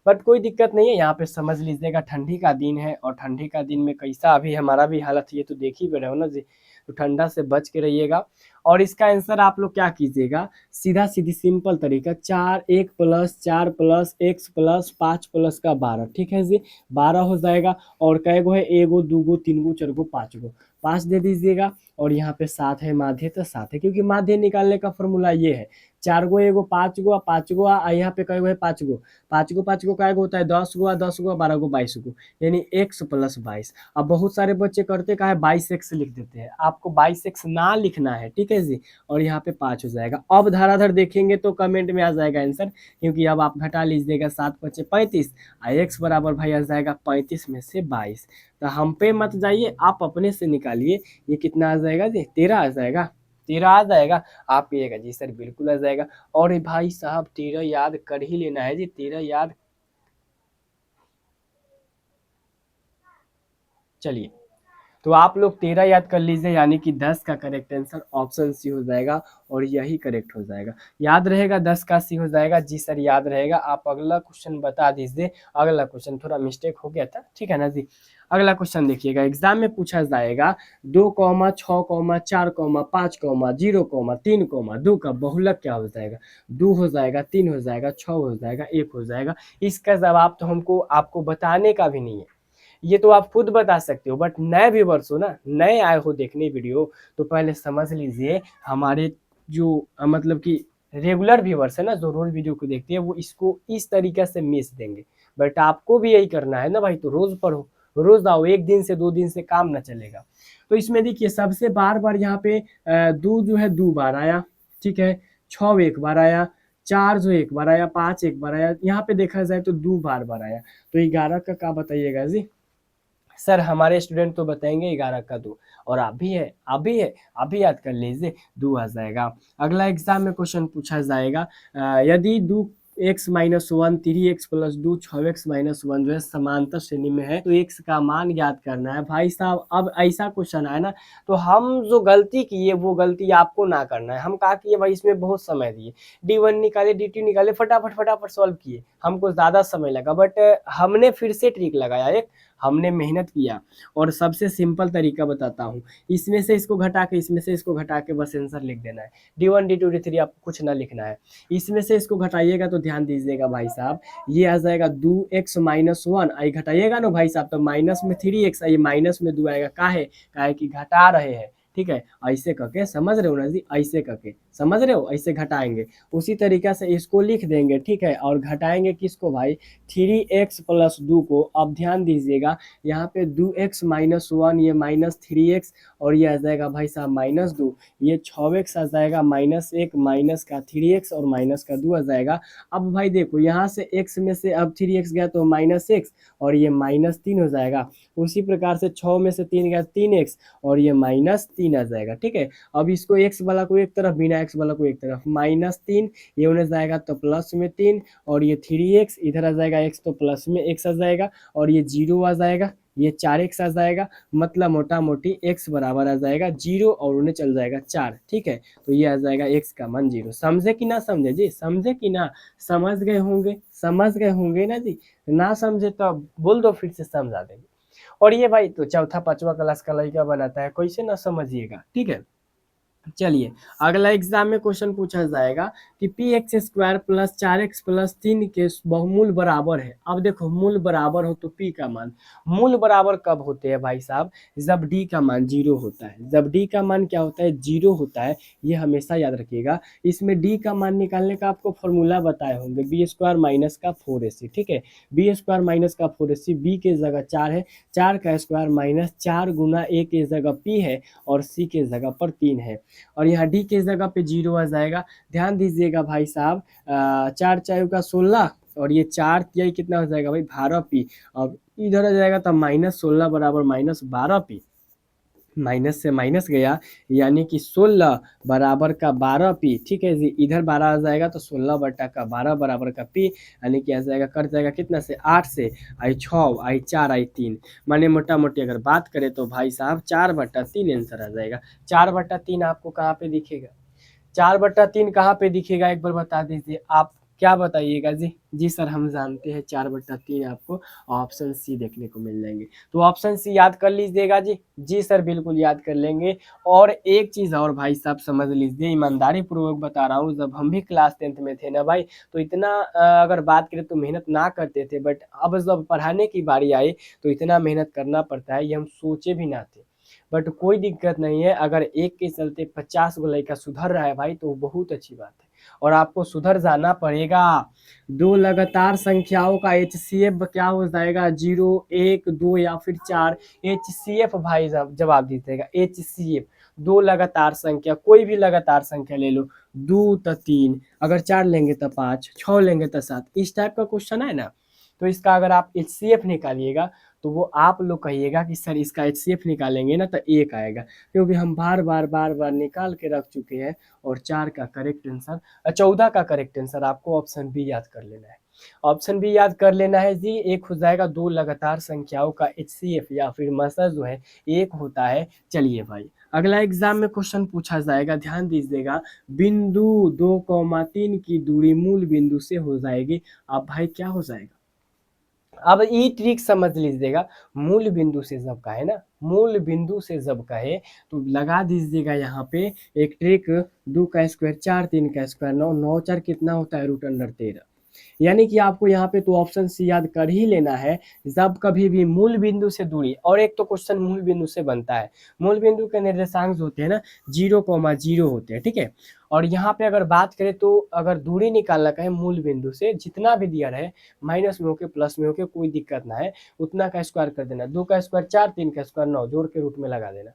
बट कोई दिक्कत नहीं है। यहाँ पे समझ लीजिएगा, ठंडी का दिन है, और ठंडी का दिन में कैसा अभी हमारा भी हालत, ये तो देख ही रहे हो ना जी, तो ठंडा से बच के रहिएगा। और इसका आंसर आप लोग क्या कीजिएगा, सीधा सीधी सिंपल तरीका, 4 1 plus 4 plus x plus 5 plus का 12, ठीक है जी, 12 हो जाएगा। और कै गो है, 1 गो 2 गो 3 गो 4 गो 5 गो, 5 दे दीजिएगा। और यहाँ पे 7 है माध्य तो 7 है, क्योंकि माध्य निकालने का फॉर्मूला ये है 4 गो एगो 5 गो 5 गो यहाँ पे कई गो है 5 गो 5 गो का होता है 10 गो 10 गो 12 गो 22 गो, यानी x प्लस 22। अब बहुत सारे बच्चे करते का है 22x लिख देते हैं, आपको 22x ना लिखना है, ठीक है जी। और यहाँ पे 5 हो जाएगा। अब धराधर देखेंगे तो कमेंट में आ जाएगा आंसर, क्योंकि अब आप घटा लीजिएगा 7 5 35 x बराबर भाई आ जाएगा 35 में से 22। तो हम पे मत जाइए, आप अपने से निकालिए, ये कितना आ जाएगा जी 13 आ जाएगा, 13 आ जाएगा। आप कहिएगा जी सर बिल्कुल आ जाएगा। और भाई साहब 13 याद कर ही लेना है जी, 13 याद। चलिए तो आप लोग 13 याद कर लीजिए, यानी कि 10 का करेक्ट आंसर ऑप्शन सी हो जाएगा और यही करेक्ट हो जाएगा। याद रहेगा 10 का सी हो जाएगा जी सर, याद रहेगा। आप अगला क्वेश्चन बता दीजिए। अगला क्वेश्चन थोड़ा मिस्टेक हो गया था, ठीक है ना जी। अगला क्वेश्चन देखिएगा, एग्जाम में पूछा जाएगा 2,6,4,5,0,3,3 का बहुलक क्या हो जाएगा। 2 हो जाएगा, 3 हो जाएगा, 6 हो जाएगा, 1 हो जाएगा। इसका जवाब तो हमको आपको बताने का भी नहीं है, ये तो आप खुद बता सकते हो। बट नए व्यूवर्स हो ना, नए आए हो देखने वीडियो, तो पहले समझ लीजिए हमारे जो मतलब कि रेगुलर व्यूवर्स है ना, जो रोज वीडियो को देखते हैं, वो इसको इस तरीके से मिस देंगे। बट आपको भी यही करना है ना भाई, तो रोज पढ़ो, रोज आओ, एक दिन से 2 दिन से काम ना चलेगा। तो इसमें देखिए सबसे बार बार यहाँ पे 2 जो है 2 बार आया, ठीक है, 6 एक बार आया, 4 जो एक बार आया, 5 एक बार आया, यहाँ पे देखा जाए तो 2 बार बार आया। तो 11 का क्या बताइएगा जी सर। हमारे स्टूडेंट तो बताएंगे 11 का 2, और आप भी है, आप भी है, आप भी याद कर लीजिए 2 आ जाएगा। अगला एग्जाम में क्वेश्चन पूछा जाएगा यदि 2x-1 3x+2 6x-1 जो है समांतर श्रेणी में है तो x का मान ज्ञात करना है। भाई साहब अब ऐसा क्वेश्चन आया ना, तो हम जो गलती किए वो गलती आपको ना करना है। हम कहा कि भाई इसमें बहुत समय दिए, d1 निकाले dt निकाले, फटाफट फटाफट सॉल्व किए, हमको ज़्यादा समय लगा। बट हमने फिर से ट्रिक लगाया, एक हमने मेहनत किया। और सबसे सिंपल तरीका बताता हूँ, इसमें से इसको घटा के, इसमें से इसको घटा के बस आंसर लिख देना है। d1 d2 d3 आपको कुछ ना लिखना है। इसमें से इसको घटाइएगा तो ध्यान दीजिएगा भाई साहब, ये आ जाएगा 2x-1, आई घटाइएगा ना भाई साहब तो माइनस में 3x, ये माइनस में 2 आएगा। काहे कि घटा रहे हैं, ठीक है। ऐसे करके समझ रहे हो ना जी, ऐसे करके समझ रहे हो, ऐसे घटाएंगे। उसी तरीका से इसको लिख देंगे, ठीक है। और घटाएंगे किसको भाई, 3x+2 को। अब ध्यान दीजिएगा यहाँ पे 2x-1, ये -3x, और ये आ जाएगा भाई साहब -2, ये 6x आ जाएगा, -1 माइनस का 3x और माइनस का 2 आ जाएगा। अब भाई देखो यहाँ से x में से अब 3x गया तो -x, और ये -3 हो जाएगा। उसी प्रकार से 6 में से 3 गया 3x, और ये -3 आ जाएगा, ठीक है। अब इसको x वाला को एक तरफ, बिना x वाला को एक तरफ, -3, ये उन्हें जाएगा तो प्लस में 3, और ये 3x इधर आ जाएगा, x तो प्लस में x आ जाएगा, और ये 0 आ जाएगा, ये 4x आ जाएगा। मतलब मोटा मोटी x बराबर आ जाएगा 0, और उन्हें चल जाएगा 4, ठीक है। तो ये आ जाएगा x का मान 0। समझे कि ना समझे जी, समझे कि ना, समझ गए होंगे, समझ गए होंगे ना जी। ना समझे तो बोल दो, फिर से समझा देंगे। और ये भाई तो चौथा पांचवा क्लास का लड़का बनाता है, कैसे ना समझिएगा, ठीक है। चलिए अगला एग्जाम में क्वेश्चन पूछा जाएगा कि px² प्लस 4x+3 के बहुमूल बराबर है। अब देखो मूल बराबर हो तो p का मान, मूल बराबर कब होते हैं भाई साहब, जब d का मान 0 होता है। जब d का मान क्या होता है, 0 होता है, ये हमेशा याद रखिएगा। इसमें d का मान निकालने का आपको फॉर्मूला बताए होंगे, b² माइनस का 4ac, ठीक है। b² माइनस का 4ac, b के जगह 4 है, 4 का स्क्वायर माइनस 4 गुना a के जगह p है, और c के जगह पर 3 है, और यहाँ डी के जगह पे 0 आ जाएगा। ध्यान दीजिएगा भाई साहब, 4 4 का 16, और ये 4 तिहाई कितना हो जाएगा भाई 12p। अब इधर आ जाएगा तो -16 बराबर -12p, माइनस से माइनस गया, यानी कि 16 बराबर का 12p, ठीक है जी। इधर 12 आ जाएगा तो 16 बटा का 12 बराबर का p, यानी कि आ जाएगा, कट जाएगा कितना से 8 से, आई 6 आई 4 आई 3, माने मोटा मोटी अगर बात करें तो भाई साहब 4/3 आंसर आ जाएगा। 4/3 आपको कहाँ पे दिखेगा, 4/3 कहाँ पे दिखेगा, एक बार बता दीजिए आप, क्या बताइएगा जी। जी सर हम जानते हैं 4/3 आपको ऑप्शन सी देखने को मिल जाएंगे। तो ऑप्शन सी याद कर लीजिएगा जी। जी सर बिल्कुल याद कर लेंगे। और एक चीज़ और भाई साहब समझ लीजिए, ईमानदारी पूर्वक बता रहा हूँ, जब हम भी क्लास 10th में थे ना भाई, तो इतना अगर बात करें तो मेहनत ना करते थे। बट अब जब पढ़ाने की बारी आई तो इतना मेहनत करना पड़ता है, ये हम सोचे भी ना थे। बट कोई दिक्कत नहीं है, अगर एक के चलते 50 गो लड़का सुधर रहा है भाई तो बहुत अच्छी बात है, और आपको सुधर जाना पड़ेगा। दो लगातार संख्याओं का HCF क्या हो जाएगा, 0, 1, 2 या फिर 4। HCF भाई जवाब दीजिएगा, HCF। दो लगातार संख्या, कोई भी लगातार संख्या ले लो, 2 तो 3, अगर 4 लेंगे तो 5, 6 लेंगे तो 7, इस टाइप का क्वेश्चन है ना। तो इसका अगर आप HCF निकालिएगा तो वो आप लोग कहिएगा कि सर इसका HCF निकालेंगे ना तो 1 आएगा, क्योंकि हम बार बार निकाल के रख चुके हैं। और 4 का करेक्ट आंसर, 14 का करेक्ट आंसर आपको ऑप्शन बी याद कर लेना है। ऑप्शन बी याद कर लेना है जी। एक हो जाएगा दो लगातार संख्याओं का HCF या फिर मसा जो है एक होता है। चलिए भाई अगला एग्जाम में क्वेश्चन पूछा जाएगा, ध्यान दीजिएगा। बिंदु 2,3 की दूरी मूल बिंदु से हो जाएगी। अब भाई क्या हो जाएगा, अब ये ट्रिक समझ लीजिएगा। मूल बिंदु से जब कहे ना, मूल बिंदु से जब कहे तो लगा दीजिएगा यहाँ पे एक ट्रिक। 2 का स्क्वायर 4, 3 का स्क्वायर 9, 9 4 कितना होता है, √13। यानी कि आपको यहाँ पे तो ऑप्शन सी याद कर ही लेना है। जब कभी भी मूल बिंदु से दूरी, और एक तो क्वेश्चन मूल बिंदु से बनता है, मूल बिंदु के निर्देशांक होते हैं ना 0,0 होते हैं, ठीक है। और यहाँ पे अगर बात करें तो अगर दूरी निकालना कहे मूल बिंदु से, जितना भी दिया रहे, माइनस में होके प्लस में होके कोई दिक्कत ना है, उतना का स्क्वायर कर देना। 2 का स्क्वायर 4, 3 का स्क्वायर 9, जोड़ के रूट में लगा देना।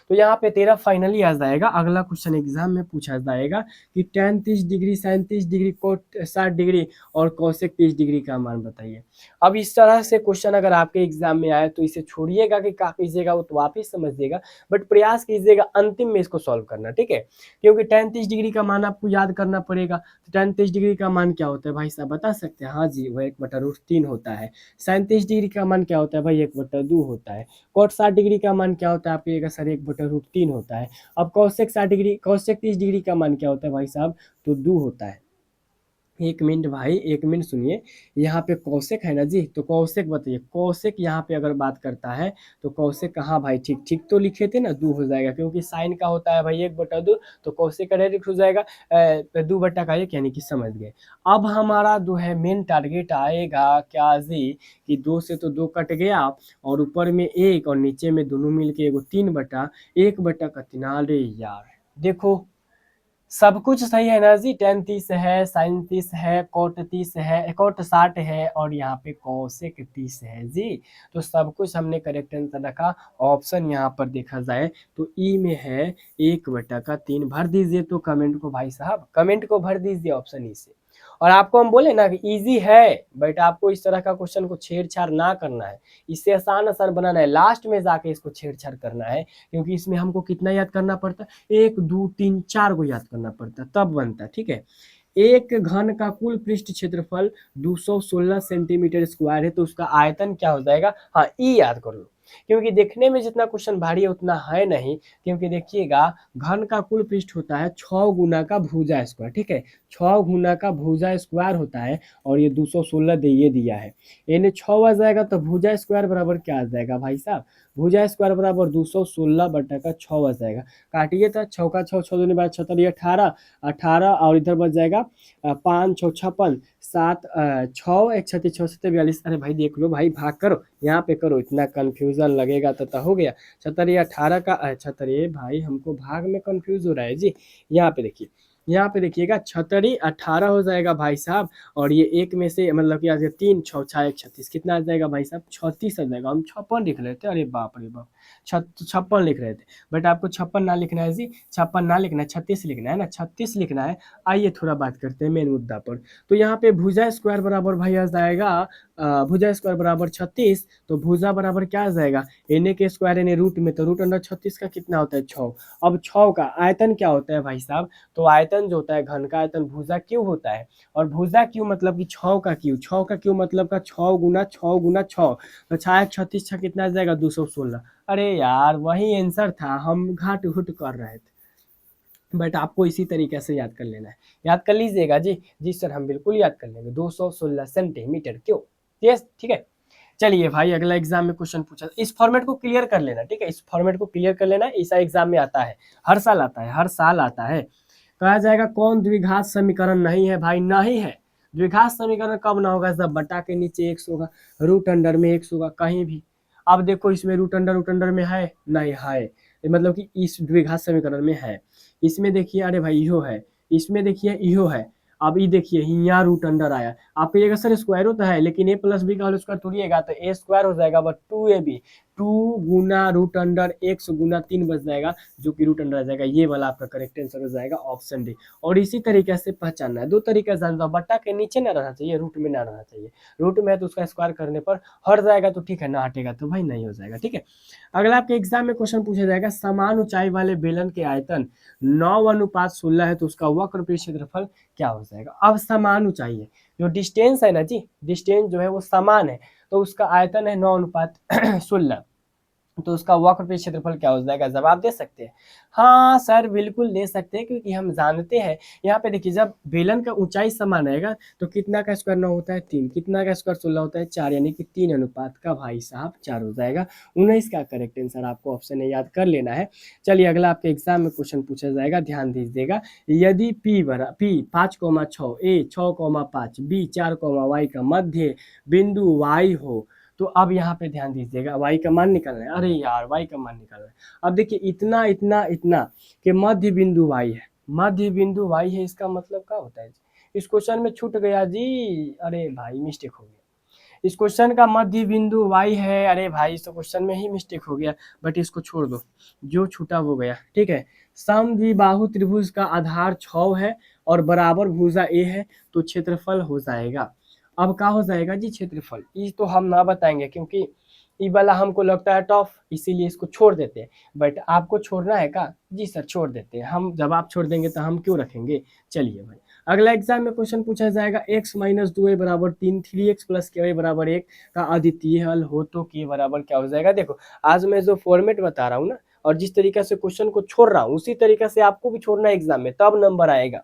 तो यहाँ पे 13 फाइनली आ जाएगा। अगला क्वेश्चन एग्जाम में पूछा जाएगा कि tan 30 degree, sin 30 degree, cot 60 degree और cosec 30 डिग्री का मान बताइए। अब इस तरह से क्वेश्चन अगर आपके एग्जाम में आए तो इसे छोड़िएगा कि क्या कीजिएगा, वो तो आप ही समझिएगा, बट प्रयास कीजिएगा अंतिम में इसको सॉल्व करना, ठीक है। क्योंकि tan 30 डिग्री का मान आपको याद करना पड़ेगा। तो tan 30 डिग्री का मान क्या होता है भाई साहब, बता सकते हैं? हाँ जी, वो 1/√3 होता है। sin 30 डिग्री का मान क्या होता है भाई, 1/2 होता है। cot 60 डिग्री का मान क्या होता है, आप कहिएगा सर 1/√3 होता है। अब cosec 60 डिग्री, cosec 30 डिग्री का मान क्या होता है भाई साहब, तो 2 होता है। एक मिनट भाई, एक मिनट सुनिए। यहाँ पे कौशिक है ना जी, तो कौशिक बताइए, कौशिक यहाँ पे अगर बात करता है तो कौशिक कहाँ भाई, ठीक ठीक तो लिखे थे ना, 2 हो जाएगा, क्योंकि साइन का होता है भाई 1/2, तो कौशिक का डायरेक्ट हो जाएगा 2/1, यानी कि समझ गए। अब हमारा जो है मेन टारगेट आएगा क्या जी, कि 2 से तो 2 कट गया, और ऊपर में 1 और नीचे में दोनों मिल के 3/1 अरे यार देखो, सब कुछ सही है ना जी। tan 30 है, sin 30 है, cot 30 है, cot 60 है, और यहाँ पे cosec 30 है जी। तो सब कुछ हमने करेक्ट आंसर रखा। ऑप्शन यहाँ पर देखा जाए तो ई में है 1/3। भर दीजिए तो कमेंट को भाई साहब, कमेंट को भर दीजिए ऑप्शन ई से। और आपको हम बोले ना कि इजी है, बट आपको इस तरह का क्वेश्चन को छेड़छाड़ ना करना है, इससे आसान आसान बनाना है, लास्ट में जाके इसको छेड़छाड़ करना है। क्योंकि इसमें हमको कितना याद करना पड़ता है, 1 2 3 4 को याद करना पड़ता है, तब बनता है, ठीक है। एक घन का कुल पृष्ठ क्षेत्रफल 216 सेंटीमीटर स्क्वायर है, तो उसका आयतन क्या हो जाएगा, हाँ ई याद कर लो। क्योंकि देखने में जितना क्वेश्चन भारी है उतना है नहीं, क्योंकि देखिएगा घन का कुल पृष्ठ होता है 6 गुना का भुजा स्क्वायर, ठीक है। 6 गुना का भुजा स्क्वायर होता है, और ये 216 ये दिया है, इन्हें 6 आ जाएगा, तो भुजा स्क्वायर बराबर क्या आ जाएगा भाई साहब, भुजा स्क्वायर बराबर 216/6 आ जाएगा। काटिए तो 6 का 6, 6 दूनी 12, 76 18, 18 और इधर बच जाएगा 5 6 56, 7 6 1 36 6 7 42। अरे भाई देख लो भाई, भाग करो, यहाँ पे करो, इतना कंफ्यूजन लगेगा तो हो गया। 76 18 का 76, भाई हमको भाग में कंफ्यूज हो रहा है जी। यहाँ पे देखिए, यहाँ पे देखिएगा 76 18 हो जाएगा भाई साहब, और ये एक में से मतलब कि आ जाएगा 3 6 6 1 36, कितना आ जाएगा भाई साहब, 36 आ जाएगा। हम 56 लिख रहे थे, अरे बाप रे बाप, 56 लिख रहे थे, बट आपको 56 ना लिखना है जी, 56 ना लिखना है, 36 लिखना है ना, 36 लिखना है। आइए थोड़ा बात करते हैं मेन मुद्दा पर। तो यहाँ पे भुजा स्क्वायर बराबर भाई आ जाएगा, भुजा स्क्वायर बराबर 36, तो भुजा बराबर क्या आ जाएगा, एन के स्क्वायर एन रूट में, तो √36 का कितना होता है 6। अब 6 का आयतन क्या होता है भाई साहब, तो आयतन जो होता है घन का आयतन भुजा क्यों होता है, और भुजा क्यों मतलब कि 6 का क्यों, 6 का क्यों मतलब का 6 गुना 6 गुना 6, तो 6 36 6 कितना आ जाएगा 216। अरे यार वही आंसर था, हम घाट घुट कर रहे थे, बट आपको इसी तरीके से याद कर लेना है। याद कर लीजिएगा जी, जी सर हम बिल्कुल याद कर लेंगे, 216 सेंटीमीटर क्यों, यस ठीक है। चलिए भाई अगला एग्जाम में क्वेश्चन पूछा, इस फॉर्मेट को क्लियर कर लेना, ठीक है, इस फॉर्मेट को क्लियर कर लेना, ऐसा एग्जाम में आता है, हर साल आता है, हर साल आता है। कहा जाएगा कौन द्विघात समीकरण नहीं है, भाई नहीं है। द्विघात समीकरण कब ना होगा, जब बटा के नीचे x होगा, रूट अंडर में x होगा, कहीं भी अब देखो इसमें रूट अंडर में है नहीं है, मतलब कि इस द्विघात समीकरण में है। इसमें देखिए अरे भाई इहो है, इसमें देखिए इहो है। अब ये देखिए यहाँ रूट अंडर आया, आप कहिएगा सर स्क्वायर होता है, लेकिन ए प्लस बी का होल स्क्वायर थोड़ी है, तो ए स्क्वायर हो जाएगा बट 2ab, 2 गुना रूट अंडर x गुना 3 बच जाएगा, जो कि रूट अंडर आ जाएगा। ये वाला आपका करेक्ट आंसर हो जाएगा ऑप्शन डी। और इसी तरीके से पहचानना है, दो तरीके से जानता हूँ, बट्टा के नीचे ना रहना चाहिए, रूट में ना रहना चाहिए। रूट में है तो उसका स्क्वायर करने पर हट जाएगा तो ठीक है, ना हटेगा तो भाई नहीं हो जाएगा, ठीक है। अगला आपके एग्जाम में क्वेश्चन पूछा जाएगा, समान ऊंचाई वाले बेलन के आयतन 9:16 है तो उसका वक्र क्षेत्रफल क्या हो जाएगा। अब समान ऊंचाई है, जो डिस्टेंस है ना जी, डिस्टेंस जो है वो समान है, तो उसका आयतन है 9:16, तो उसका वक्र पे क्षेत्रफल क्या हो जाएगा, जवाब दे सकते हैं। हाँ सर बिल्कुल दे सकते हैं, क्योंकि हम जानते हैं यहाँ पे देखिए, जब बेलन का ऊंचाई समान रहेगा तो कितना का स्क्वायर 9 होता है 3, कितना का स्क्वायर 16 होता है 4, यानी कि 3 अनुपात का भाई साहब 4 हो जाएगा। 19 का करेक्ट आंसर आपको ऑप्शन ए याद कर लेना है। चलिए अगला आपके एग्जाम में क्वेश्चन पूछा जाएगा, ध्यान दीजिएगा। यदि P 5,6 A 6,5 B 4, y का मध्य बिंदु y हो, तो अब यहाँ पे ध्यान दीजिएगा, y का मान निकालना है। अरे यार y का मान निकालना है। अब देखिए इतना इतना इतना के मध्य बिंदु y है, मध्य बिंदु y है, इसका मतलब क्या होता है, इस क्वेश्चन में छूट गया जी, अरे भाई मिस्टेक हो गया। इस क्वेश्चन का मध्य बिंदु y है, अरे भाई इस क्वेश्चन में ही मिस्टेक हो गया, बट इसको छोड़ दो, जो छूटा वो गया, ठीक है। समद्विबाहु त्रिभुज का आधार 6 है और बराबर भुजा a है, तो क्षेत्रफल हो जाएगा। अब क्या हो जाएगा जी क्षेत्रफल, ये तो हम ना बताएंगे क्योंकि ये वाला हमको लगता है टफ, इसीलिए इसको छोड़ देते हैं। बट आपको छोड़ना है क्या जी, सर छोड़ देते हैं हम, जब आप छोड़ देंगे तो हम क्यों रखेंगे। चलिए भाई अगला एग्जाम में क्वेश्चन पूछा जाएगा, x माइनस 2a बराबर 3, 3x प्लस k बराबर 1 का अद्वितीय हल हो तो k बराबर क्या हो जाएगा। देखो आज मैं जो फॉर्मेट बता रहा हूँ ना, और जिस तरीके से क्वेश्चन को छोड़ रहा हूँ, उसी तरीके से आपको भी छोड़ना है एग्जाम में, तब नंबर आएगा,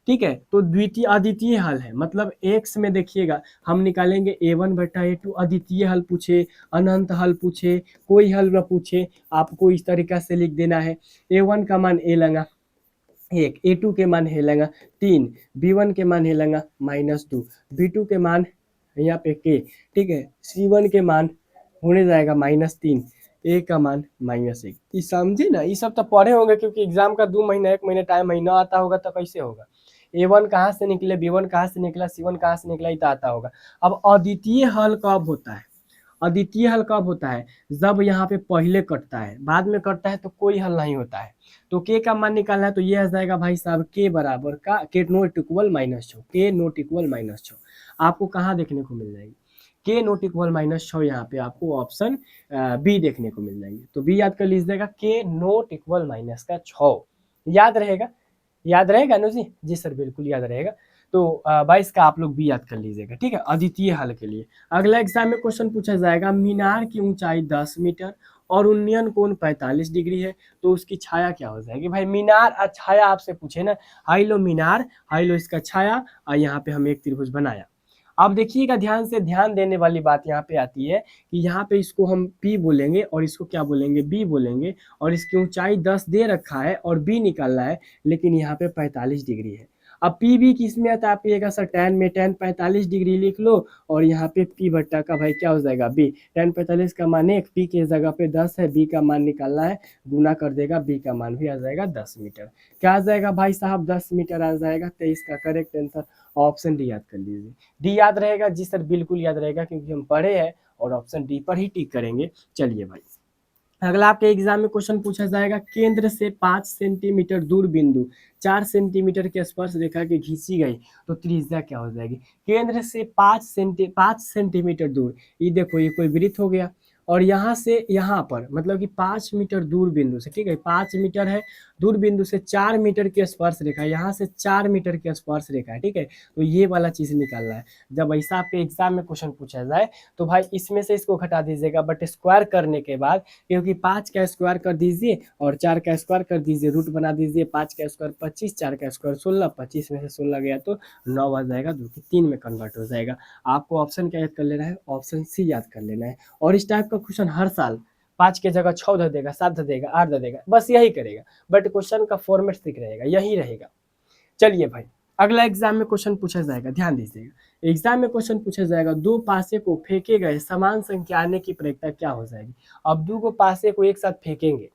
ठीक है। तो द्वितीय अद्वितीय हल है, मतलब x में देखिएगा हम निकालेंगे a1/a2, अद्वितीय हल पूछे, अनंत हल पूछे, कोई हल न पूछे, आपको इस तरीका से लिख देना है। a1 का मान a लेंगा 1, a2 के मान है लेंगा 3, b1 के मान है लेंगा -2, b2 के मान यहाँ पे k, ठीक है, c1 के मान होने जाएगा -3, a का मान -1। ये समझे ना, ये सब तो पढ़े होंगे, क्योंकि एग्जाम का 2 महीना 1 महीना टाइम महीना आता होगा तो कैसे होगा। a1 कहाँ से निकले, b1 कहाँ से निकला, c1 कहाँ से निकला, ये तो आता होगा। अब अद्वितीय हल कब होता है, अद्वितीय हल कब होता है, जब यहाँ पे पहले कटता है, बाद में कटता है तो कोई हल नहीं होता है। तो k का मान निकालना है, तो ये आ जाएगा भाई साहब k बराबर का k not equal -6, k not equal -6 आपको कहाँ देखने को मिल जाएगी, k नॉट इक्वल -6 यहाँ पे आपको ऑप्शन बी देखने को मिल जाएगी। तो बी याद कर लीजिएगा, k नॉट इक्वल -6 याद रहेगा, याद रहेगा ना जी, जी सर बिल्कुल याद रहेगा। तो 22 का आप लोग भी याद कर लीजिएगा, ठीक है, अद्वितीय हल के लिए। अगला एग्जाम में क्वेश्चन पूछा जाएगा, मीनार की ऊंचाई 10 मीटर और उन्नयन कोण 45 डिग्री है, तो उसकी छाया क्या हो जाएगी। भाई मीनार और छाया आपसे पूछे ना, हाई लो मीनार, हाई लो इसका छाया, और यहाँ पे हम एक त्रिभुज बनाया। अब देखिएगा ध्यान से, ध्यान देने वाली बात यहाँ पे आती है कि यहाँ पे इसको हम P बोलेंगे और इसको क्या बोलेंगे, B बोलेंगे, और इसकी ऊंचाई 10 दे रखा है और B निकालना है, लेकिन यहाँ पे 45 डिग्री है। अब पी भी किस में आता है, आप कहिएगा सर tan में, tan 45 डिग्री लिख लो, और यहाँ पे P बट्टा का भाई क्या हो जाएगा B, tan 45 का मान 1, P के जगह पे 10 है, B का मान निकालना है, गुना कर देगा, B का मान भी आ जाएगा 10 मीटर। क्या आ जाएगा भाई साहब, 10 मीटर आ जाएगा। तो इसका करेक्ट आंसर ऑप्शन डी याद कर लीजिए। डी याद रहेगा जी सर, बिल्कुल याद रहेगा, क्योंकि हम पढ़े हैं और ऑप्शन डी पर ही टिक करेंगे। चलिए भाई अगला आपके एग्जाम में क्वेश्चन पूछा जाएगा, केंद्र से 5 सेंटीमीटर दूर बिंदु 4 सेंटीमीटर के स्पर्श रेखा की खींची गई तो त्रिज्या क्या हो जाएगी। केंद्र से 5 सेंटीमीटर दूर, ये देखो ये कोई वृत्त हो गया, और यहाँ से यहाँ पर मतलब कि 5 मीटर दूर बिंदु से, ठीक है 5 मीटर है, दूर बिंदु से 4 मीटर की स्पर्श रेखा, यहाँ से 4 मीटर की स्पर्श रेखा है, ठीक है। तो ये वाला चीज निकालना है। जब ऐसा आपके एग्जाम में क्वेश्चन पूछा जाए तो भाई इसमें से इसको घटा दीजिएगा, बट स्क्वायर करने के बाद, क्योंकि 5 का स्क्वायर कर दीजिए और 4 का स्क्वायर कर दीजिए, रूट बना दीजिए, 5 का स्क्वायर 25, 4 का स्क्वायर 16, 25 में से 16 गया तो 9 आ जाएगा, जो कि 3 में कन्वर्ट हो जाएगा। आपको ऑप्शन क्या याद कर लेना है, ऑप्शन सी याद कर लेना है। और इस टाइप का क्वेश्चन हर साल 5 के जगह 6 दे देगा, 7 दे देगा, 8 दे देगा, बस यही करेगा, बट क्वेश्चन का फॉर्मेट ठीक रहेगा, यही रहेगा। चलिए भाई अगला एग्जाम में क्वेश्चन पूछा जाएगा, ध्यान दीजिएगा। एग्जाम में क्वेश्चन पूछा जाएगा, दो पासे को फेंके गए समान संख्या आने की प्रयोज्यता क्या हो जाएगी। अब दो को पासे को एक साथ फेंकेंगे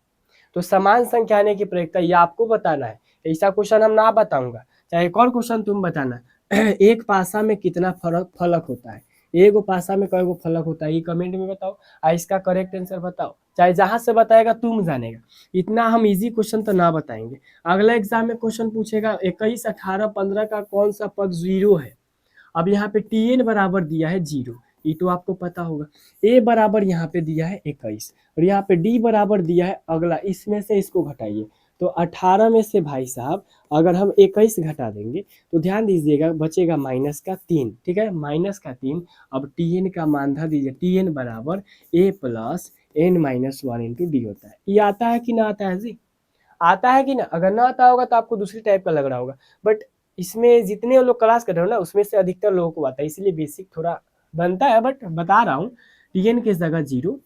तो समान संख्या आने की प्रयोज्यता ये आपको बताना है। ऐसा क्वेश्चन हम ना बताऊंगा, चाहे एक और क्वेश्चन तुम बताना। एक पासा में कितना फलक होता है, एक पासा में कई गो फलक होता है, ये कमेंट में बताओ। इसका करेक्ट आंसर बताओ, चाहे जहां से बताएगा तुम जानेगा। इतना हम इजी क्वेश्चन तो ना बताएंगे। अगला एग्जाम में क्वेश्चन पूछेगा 21, 18, 15 का कौन सा पद जीरो है। अब यहाँ पे Tn बराबर दिया है 0, ये तो आपको पता होगा। A बराबर यहाँ पे दिया है 21 और यहाँ पे D बराबर दिया है अगला, इसमें से इसको घटाइए तो 18 में से भाई साहब अगर हम 21 घटा देंगे तो ध्यान दीजिएगा बचेगा -3, ठीक है, -3। अब Tn का मान धर दीजिए, Tn बराबर A plus n-1 into D होता है। ये आता है कि ना आता है जी, आता है कि ना। अगर ना आता होगा तो आपको दूसरी टाइप का लग रहा होगा, बट इसमें जितने लोग क्लास कर रहे हो ना उसमें से अधिकतर लोगों को आता है, इसलिए बेसिक थोड़ा बनता है, बट बता रहा हूँ। Tn की जगह 0,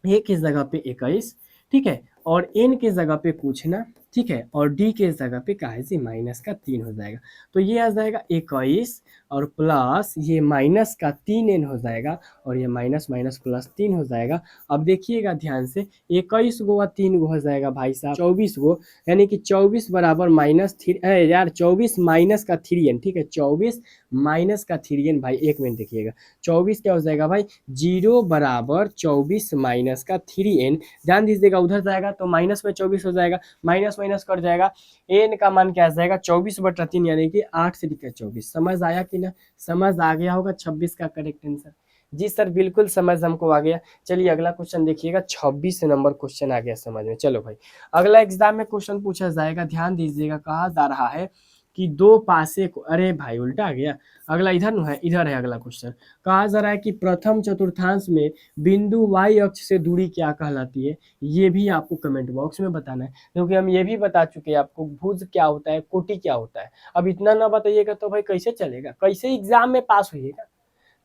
ए की जगह पे 21, ठीक है, और एन के जगह पे कुछ ना, ठीक है, और डी के जगह पे क्या है जी -3 हो जाएगा। तो ये आ जाएगा 21 और प्लस ये -3n हो जाएगा और ये माइनस माइनस +3 हो जाएगा। अब देखिएगा ध्यान से, 21 गो और 3 गो हो जाएगा भाई साहब 24 गो, यानी कि 24 बराबर -3 यार 24 माइनस का 3n, ठीक है, 24 माइनस का 3n भाई, एक मिनट देखिएगा, 24 क्या हो जाएगा भाई 0 बराबर 24 माइनस का 3n। ध्यान दीजिएगा उधर जाएगा तो माइनस में 24 हो जाएगा, माइनस माइनस कट जाएगा, n का मान क्या आ जाएगा 24/3 यानी कि 8 से 24। समझ आया कि ना, समझ आ गया होगा 26 का करेक्ट आंसर। जी सर बिल्कुल समझ हमको आ गया। चलिए अगला क्वेश्चन देखिएगा, 26 नंबर क्वेश्चन आ गया समझ में। चलो भाई अगला एग्जाम में क्वेश्चन पूछा जाएगा, ध्यान दीजिएगा, कहा जा रहा है कि दो पासे को, अरे भाई उल्टा आ गया, अगला इधर है, इधर है अगला क्वेश्चन। कहा जा रहा है कि प्रथम चतुर्थांश में बिंदु y अक्ष से दूरी क्या कहलाती है। ये भी आपको कमेंट बॉक्स में बताना है, क्योंकि हम ये भी बता चुके हैं आपको भुज क्या होता है, कोटि क्या होता है। अब इतना ना बताइएगा तो भाई कैसे चलेगा, कैसे एग्जाम में पास होइएगा।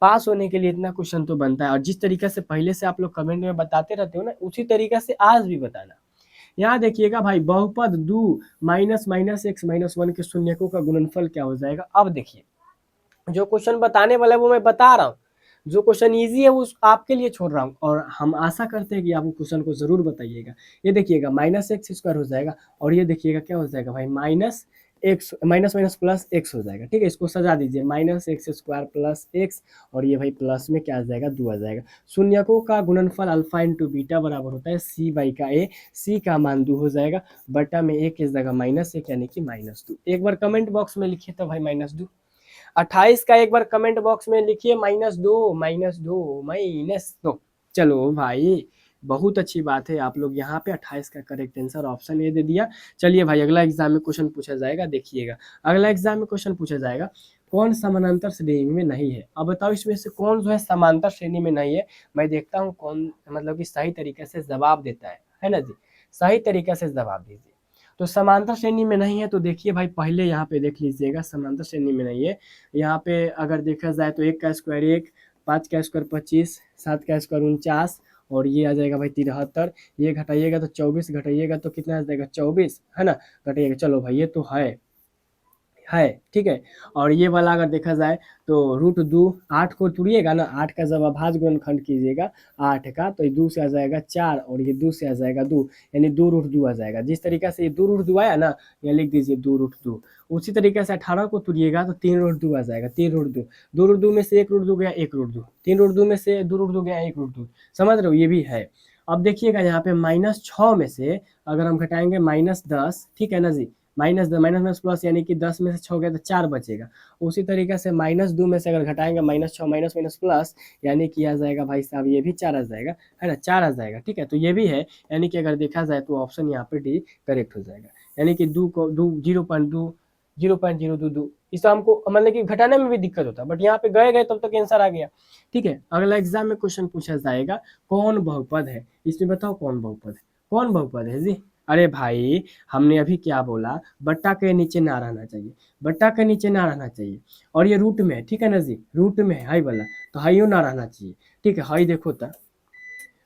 पास होने के लिए इतना क्वेश्चन तो बनता है, और जिस तरीके से पहले से आप लोग कमेंट में बताते रहते हो ना, उसी तरीके से आज भी बताना। यहाँ देखिएगा भाई, बहुपद 2 -x-1 के शून्यकों का गुणनफल क्या हो जाएगा। अब देखिए जो क्वेश्चन बताने वाला है वो मैं बता रहा हूँ, जो क्वेश्चन इजी है वो आपके लिए छोड़ रहा हूँ, और हम आशा करते हैं कि आप क्वेश्चन को जरूर बताइएगा। ये देखिएगा -x² हो जाएगा, और ये देखिएगा क्या हो जाएगा भाई -x, minus minus plus x हो जाएगा, ठीक है, इसको सजा दीजिए -x² + x, और ये भाई प्लस में क्या आ जाएगा 2 आ जाएगा। शून्यकों का गुणनफल अल्फा इंटू बीटा बराबर होता है c/a, c का मान 2 हो जाएगा, बटा में a की जगह -1 यानी कि -2। एक बार कमेंट बॉक्स में लिखिए तो भाई -2। 28 का एक बार कमेंट बॉक्स में लिखिए -2। चलो भाई बहुत अच्छी बात है, आप लोग यहाँ पे 28 का करेक्ट आंसर ऑप्शन ए दे दिया। चलिए भाई अगला एग्जाम में क्वेश्चन पूछा जाएगा, देखिएगा अगला एग्जाम में क्वेश्चन पूछा जाएगा, कौन समानांतर श्रेणी में नहीं है। अब बताओ इसमें से कौन जो है समांतर श्रेणी में नहीं है। मैं देखता हूँ कौन मतलब कि सही तरीके से जवाब देता है ना जी, सही तरीके से जवाब दीजिए। तो समांतर श्रेणी में नहीं है तो देखिए भाई पहले यहाँ पे देख लीजिएगा, समांतर श्रेणी में नहीं है। यहाँ पे अगर देखा जाए तो 1 का स्क्वायर 1, 5 का स्क्वायर 25, 7 का स्क्वायर 49, और ये आ जाएगा भाई 73। ये घटाइएगा तो 24, घटाइएगा तो कितना आ जाएगा 24, है ना, घटाइएगा। चलो भाई ये तो है, ठीक है। और ये वाला अगर देखा जाए तो √2, 8 को तोड़िएगा ना, 8 का जब अभाज्य गुणनखंड कीजिएगा 8 का, तो ये 2 से आ जाएगा 4 और ये 2 से आ जाएगा 2, यानी 2√2 आ जाएगा। जिस तरीके से ये 2√2 आया ना, यहाँ लिख दीजिए 2√2। उसी तरीके से 18 को तोड़िएगा तो 3√2 आ जाएगा, 3√2। 2√2 में से 1√2 गया 1√2, 3√2 में से 2√2 गया 1√2। समझ रहे हो, ये भी है। अब देखिएगा यहाँ पे -6 में से अगर हम घटाएंगे -10, ठीक है ना जी, माइनस माइनस प्लस, यानी कि 10 में से 6 गया तो 4 बचेगा। उसी तरीके से -2 में से अगर घटाएंगे -6 माइनस माइनस प्लस, यानी कि आ जाएगा भाई साहब ये भी 4 आ जाएगा, है ना, 4 आ जाएगा, ठीक है। तो ये भी है, यानी कि अगर देखा जाए तो ऑप्शन यहाँ पे डी करेक्ट हो जाएगा, यानी कि 2 को 0.22 इससे हमको मतलब कि घटाने में भी दिक्कत होता है, बट यहाँ पे गए तब तक आंसर आ गया, ठीक है। अगला एग्जाम में क्वेश्चन पूछा जाएगा, कौन बहुपद है, इसमें बताओ कौन बहुपद है, कौन बहुपद है जी। अरे भाई हमने अभी क्या बोला, बट्टा के नीचे ना रहना चाहिए, बट्टा के नीचे ना रहना चाहिए, और ये रूट में है, ठीक है ना जी, रूट में है हाई वाला, तो हाइयो ना रहना चाहिए, ठीक है। हाई देखो तो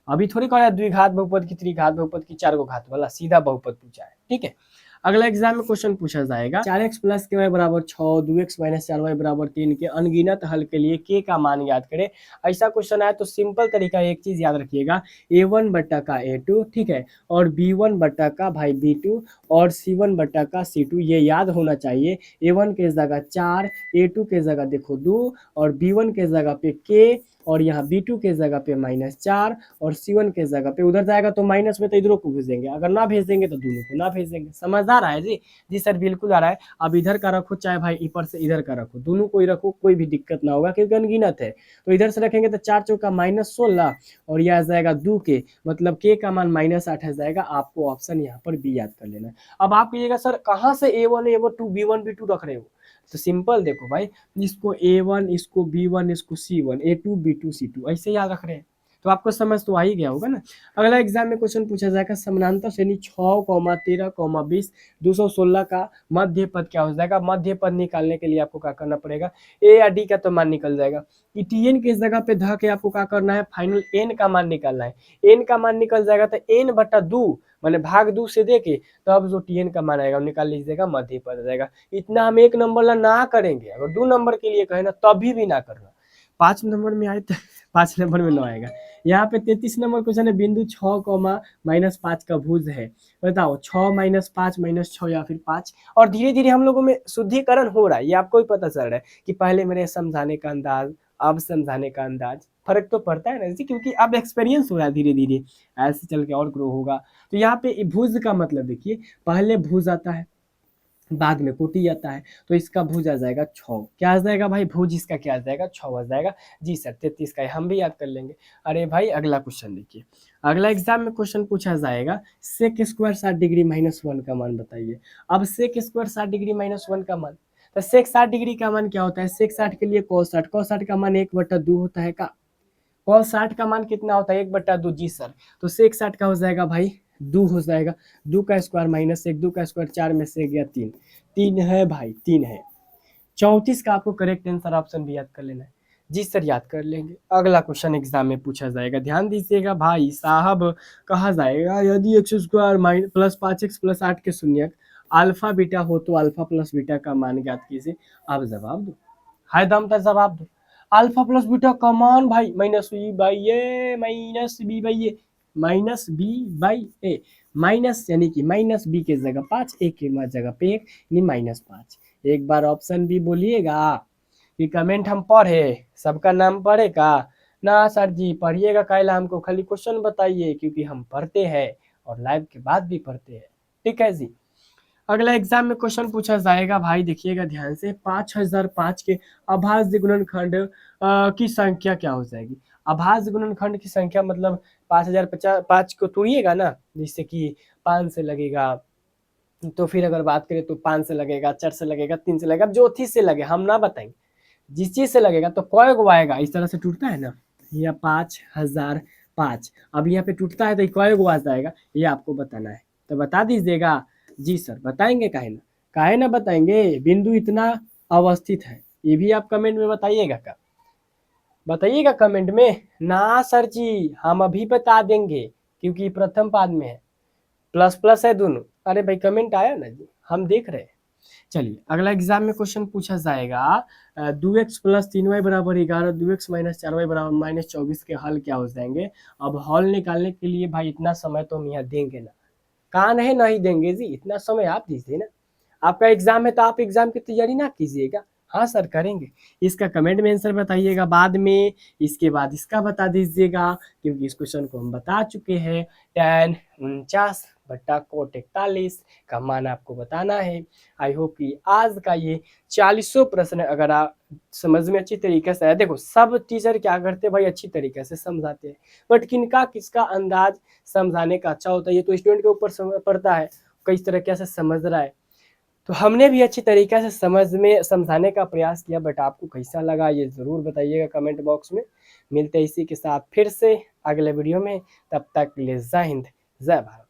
अभी थोड़ी कहा द्विघात बहुपद की, त्रिघात बहुपद की, 4 गो घात वाला, सीधा बहुपद पूछा है, ठीक है। अगला एग्जाम में क्वेश्चन पूछा जाएगा 4x प्लस के वाई बराबर 6, 2x माइनस 4y बराबर 3 के अनगिनत हल के लिए k का मान याद करें। ऐसा क्वेश्चन आया तो सिंपल तरीका एक चीज याद रखिएगा, a1 बट्टा का a2, ठीक है, और b1 बट्टा का भाई b2 और c1 बट्टा का c2, ये याद होना चाहिए। a1 के जगह 4, a2 के जगह देखो 2 और b1 के जगह पे k और यहाँ b2 के जगह पे -4 और c1 के जगह पे, उधर जाएगा तो माइनस में तो इधरों को भेज देंगे, अगर ना भेज देंगे तो दोनों को ना भेज देंगे। समझ आ रहा है जी? जी सर बिल्कुल आ रहा है। अब इधर का रखो चाहे भाई ऊपर से इधर का रखो, दोनों को ही रखो, कोई भी दिक्कत ना होगा क्योंकि अनगिनत है। तो इधर से रखेंगे तो 4 चौका -16 और यह आ जाएगा 2 के, मतलब के का मान -8 आ जाएगा। आपको ऑप्शन यहाँ पर बी याद कर लेना है। अब आप कहिएगा सर कहाँ से a1 a2 b1 b2 रख रहे हो, तो सिंपल देखो भाई, इसको a1 इसको b1 इसको c1, a2 b2 c2 ऐसे याद रख रहे हैं, तो आपको समझ तो आ ही गया होगा ना। अगला एग्जाम में क्वेश्चन पूछा जाएगा समानांतर श्रेणी 6, 13, 20, 216 का मध्य पद क्या हो जाएगा। मध्य पद निकालने के लिए आपको क्या करना पड़ेगा, ए या डी का तो मान निकल जाएगा, टीएन की जगह पे ध के आपको क्या करना है, फाइनल एन का मान निकालना है। एन का मान निकल जाएगा तो एन बटा 2 मैंने भाग 2 से दे के तब जो टीएन का मान आएगा निकाल लीजिएगा, मध्य पद आ जाएगा। इतना हम 1 नंबर ला ना करेंगे, अगर 2 नंबर के लिए कहे ना तभी भी ना करना, 5 नंबर में आए तो 5 नंबर में ना आएगा। यहाँ पे 33 नंबर क्वेश्चन है, बिंदु 6, -5 का भुज है, बताओ 6 -5 -6 या फिर 5। और धीरे धीरे हम लोगों में शुद्धिकरण हो रहा है, ये आपको भी पता चल रहा है कि पहले मेरे समझाने का अंदाज अब समझाने का अंदाज फर्क तो पड़ता है ना जी, क्योंकि अब एक्सपीरियंस हो रहा है धीरे धीरे, ऐसे चल के और ग्रो होगा। तो यहाँ पे भुज का मतलब देखिए, पहले भुज आता है बाद में कोटि आता है, तो इसका भुज आ जाएगा 6। क्या आ जाएगा भाई, भुज इसका क्या आ जाएगा, 6 आ जाएगा। जी सर 33 का हम भी याद कर लेंगे। अरे भाई अगला क्वेश्चन देखिए, अगला एग्जाम में क्वेश्चन पूछा जाएगा सेक स्क्वायर 60 डिग्री -1 का मान बताइए। अब सेक स्क्वायर 60 डिग्री -1 का मान, तो सेक 60 डिग्री का मान क्या होता है, सेक 60 के लिए cos 60, cos 60 का मान 1/2 होता है का, cos 60 का मान कितना होता है 1/2। जी सर, तो सेक 60 का हो जाएगा भाई 2 हो जाएगा, 2 का स्क्वायर -1, 2 का स्क्वायर 4 में से गया 3, 3 है भाई 3 है। 34 का आपको करेक्ट आंसर ऑप्शन भी याद कर लेना है। जी सर याद कर लेंगे। अगला क्वेश्चन एग्जाम में पूछा जाएगा, ध्यान दीजिएगा भाई साहब, कहा जाएगा यदि x square plus 5x plus 8 के शून्यक अल्फा बीटा हो तो अल्फा प्लस बीटा का मान ज्ञात कीजिए। अब जवाब दो, हाय दम तक जवाब दो। अल्फा प्लस बीटा का मान भाई -b/a -b/a माइनस यानी कि -b के जगह 5, a के जगह पे 1 यानी -5। एक बार ऑप्शन बी बोलिएगा कि कमेंट हम पढ़े, सबका नाम पढ़े का ना सर जी, पढ़िएगा कायला, हमको खाली क्वेश्चन बताइए क्योंकि हम पढ़ते हैं और लाइव के बाद भी पढ़ते हैं, ठीक है जी। अगला एग्जाम में क्वेश्चन पूछा जाएगा भाई, देखिएगा ध्यान से, 5005 के अभाज्य गुणनखंड की संख्या क्या हो जाएगी। अभाज्य गुणनखंड की संख्या मतलब 5005 को तोड़िएगा ना, जिससे कि 5 से लगेगा, तो फिर अगर बात करें तो 5 से लगेगा, 4 से लगेगा, 3 से लगेगा, जो चीज से लगे हम ना बताएंगे, जिस चीज से लगेगा तो कय गो आएगा, इस तरह से टूटता है ना, यह 5005, अब यहाँ पे टूटता है तो कय गो आ जाएगा, ये आपको बताना है, तो बता दीजिएगा। जी सर बताएंगे, काहे ना बताएंगे, बिंदु इतना अवस्थित है, ये भी आप कमेंट में बताइएगा का, बताइएगा कमेंट में ना सर जी, हम अभी बता देंगे क्योंकि प्रथम पाद में है, प्लस प्लस है दोनों। अरे भाई कमेंट आया ना जी, हम देख रहे हैं। चलिए अगला एग्जाम में क्वेश्चन पूछा जाएगा 2x प्लस 3y बराबर 11, 2x माइनस 4y बराबर -24 के हल क्या हो जाएंगे। अब हल निकालने के लिए भाई इतना समय तो हम यहाँ देंगे ना, कहाँ नहीं देंगे जी, इतना समय आप दीजिए ना, आपका एग्जाम है तो आप एग्जाम की तैयारी ना कीजिएगा। हाँ सर करेंगे, इसका कमेंट में आंसर बताइएगा बाद में, इसके बाद इसका बता दीजिएगा क्योंकि इस क्वेश्चन को हम बता चुके हैं। tan 49 बट्टा cot 41 का मान आपको बताना है। आई होप कि आज का ये 40 प्रश्न अगर आप समझ में अच्छी तरीके से आया, देखो सब टीचर क्या करते हैं भाई, अच्छी तरीके से समझाते हैं, बट किनका किसका अंदाज समझाने का अच्छा होता है ये तो स्टूडेंट के ऊपर पड़ता है, किस तरीके से समझ रहा है। तो हमने भी अच्छी तरीके से समझाने का प्रयास किया, बट आपको कैसा लगा ये ज़रूर बताइएगा कमेंट बॉक्स में। मिलते हैं इसी के साथ फिर से अगले वीडियो में, तब तक के लिए जय हिंद जय भारत।